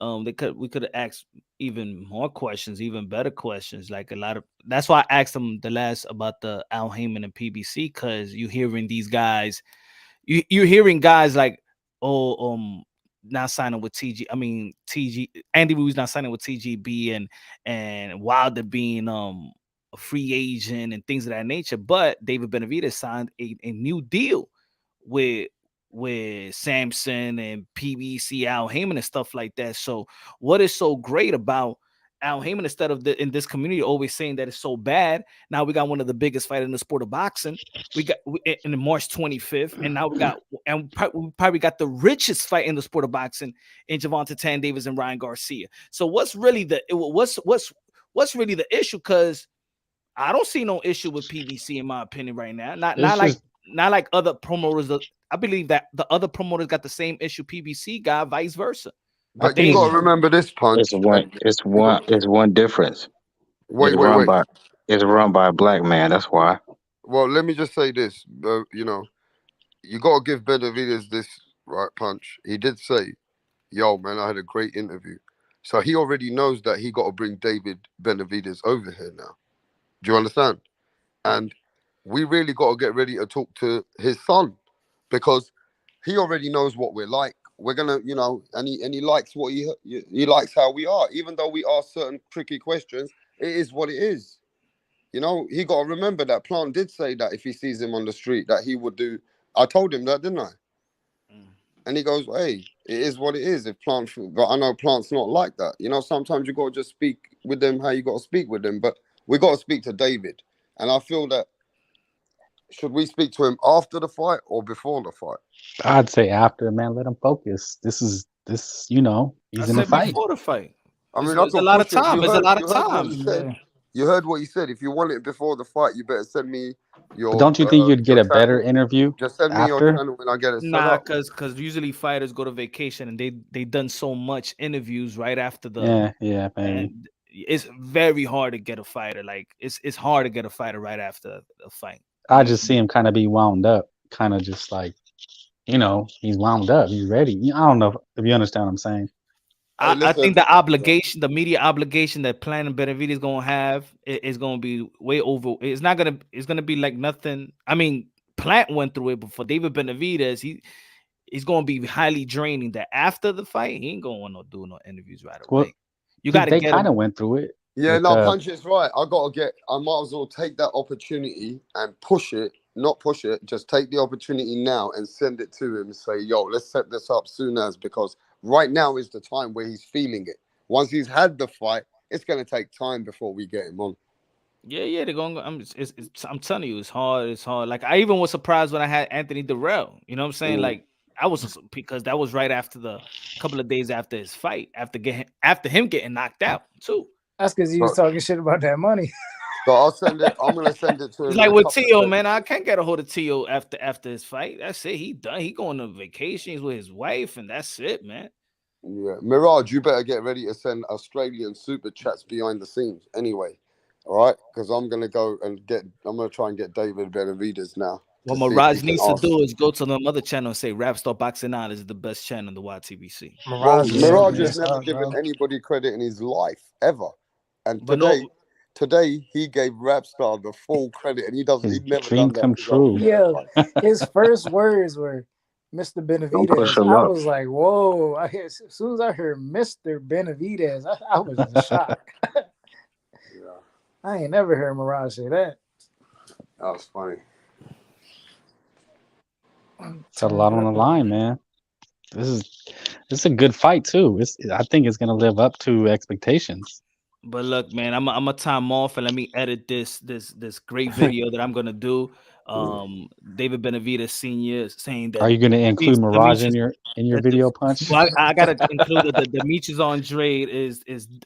we could have asked even more questions, even better questions. Like a lot of that's why I asked him the last about the Al Heyman and PBC, because you're hearing these guys, you're hearing guys like, oh, not signing with TG. I mean, Andy Ruiz not signing with TGB, and Wilder being a free agent and things of that nature. But David Benavidez signed a new deal with Samson and PBC, Al Heyman and stuff like that. So what is so great about Al Heyman, instead of in this community always saying that it's so bad, now we got one of the biggest fighters in the sport of boxing. We got in March 25th, and now we probably got the richest fight in the sport of boxing in Gervonta Tan Davis and Ryan Garcia. So what's really the issue? Because I don't see no issue with PBC in my opinion right now. Not like other promoters. I believe that the other promoters got the same issue PBC got, vice versa. But you got to remember this, It's Punch. one. It's one difference. Wait. It's run by a black man. That's why. Well, let me just say this. You know, you got to give Benavidez this, right, Punch. He did say, yo, man, I had a great interview. So he already knows that he got to bring David Benavidez over here now. Do you understand? And we really got to get ready to talk to his son, because he already knows what we're like. We're gonna, you know, and he likes what he likes how we are. Even though we ask certain tricky questions, it is what it is. You know, he got to remember that Plant did say that if he sees him on the street, that he would do. I told him that, didn't I? And he goes, "Hey, it is what it is." If Plant, but I know Plant's not like that. You know, sometimes you got to just speak with them how you got to speak with them. But we got to speak to David, and I feel that should we speak to him after the fight or before the fight? I'd say after, man. Let him focus. You know, he's in a fight. Before the fight. I mean, I It's a could lot of push it. time. It's a lot of You heard what time. he said. You heard what he said. If you want it before the fight, you better send me But your don't you think you'd get a better channel. interview Just send me your after? channel and I get it set Nah, up. because usually fighters go to vacation and they done so much interviews right after Yeah, maybe. and it's very hard to get a fighter. Like it's hard to get a fighter right after a fight. I just see him kind of be wound up, kind of just like, you know, he's wound up, he's ready. I don't know if you understand what I'm saying. Hey, I think listen. the obligation, the media obligation that Plan and Benavidez is gonna have is gonna be way over. It's gonna be like nothing. I mean, Plant went through it, but for David Benavidez, he's gonna be highly draining. That after the fight, he ain't gonna want to do no interviews right away. Well, You got to they get kind him. of went through it. Yeah, with, no, Punch is right. I might as well take that opportunity and push it, not push it, just take the opportunity now and send it to him and say, yo, let's set this up soon as, because right now is the time where he's feeling it. Once he's had the fight, it's going to take time before we get him on. Yeah, they're going. I'm telling you, it's hard. It's hard. Like I even was surprised when I had Anthony Durrell. You know what I'm saying? Like I was, because that was right after the couple of days after his fight, after him getting knocked out too. That's because he was talking shit about that money. So I'll send it. I'm gonna send it to him. It's like with Tio, man. I can't get a hold of Tio after his fight. That's it. He done. He going on vacations with his wife, and that's it, man. Yeah, Mirage, you better get ready to send Australian super chats behind the scenes. Anyway, all right, because I'm gonna go and I'm gonna try and get David Benavidez now. What see if he Mirage can needs to ask. do is go to another channel and say Rap Star Boxing Out is the best channel in the YTBC. Well, Mirage is Mirage fucking has this never up, given bro. anybody credit in his life ever, and But no, today he gave Rapstar the full credit, and he'd His never dream done that come his whole true. entire Yo, life. his first words were Mr. Don't push Benavidez. him I up. was like, whoa. As soon as I heard Mr. Benavidez, I was in shock. Yeah, I ain't never heard Mirage say that. that was funny. It's a lot on the line, man. This is a good fight too. I think it's gonna live up to expectations. but look, man, I'm a time off and let me edit this great video that I'm gonna do. David Benavidez Sr. saying that Are you gonna include Mirage in Demetrius- your that the- video punch? well, I gotta include that the Demetrius Andrade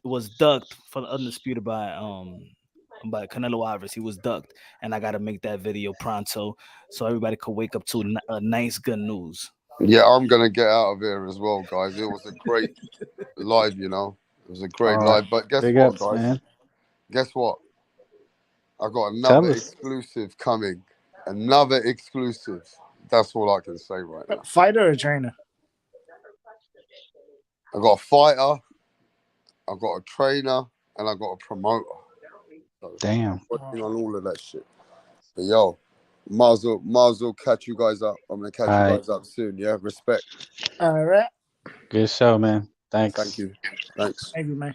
was ducked for the undisputed by Canelo Alvarez. He was ducked, and I gotta make that video pronto so everybody could wake up to nice good news. Yeah, I'm gonna get out of here as well, guys. It was a great live, you know. It was a great All right. live. But guess Big what, ups, guys? man. Guess what? I got Tell another us. exclusive coming. Another exclusive. That's all I can say right now. Fighter or trainer? I got a fighter, I got a trainer, and I got a promoter. So Damn. working on all of that shit. But yo, Mazel, catch you guys up. I'm gonna catch All you right. guys up soon. Yeah, respect. All right. Good show, man. Thanks. Thank you. Thanks. Thank you, man.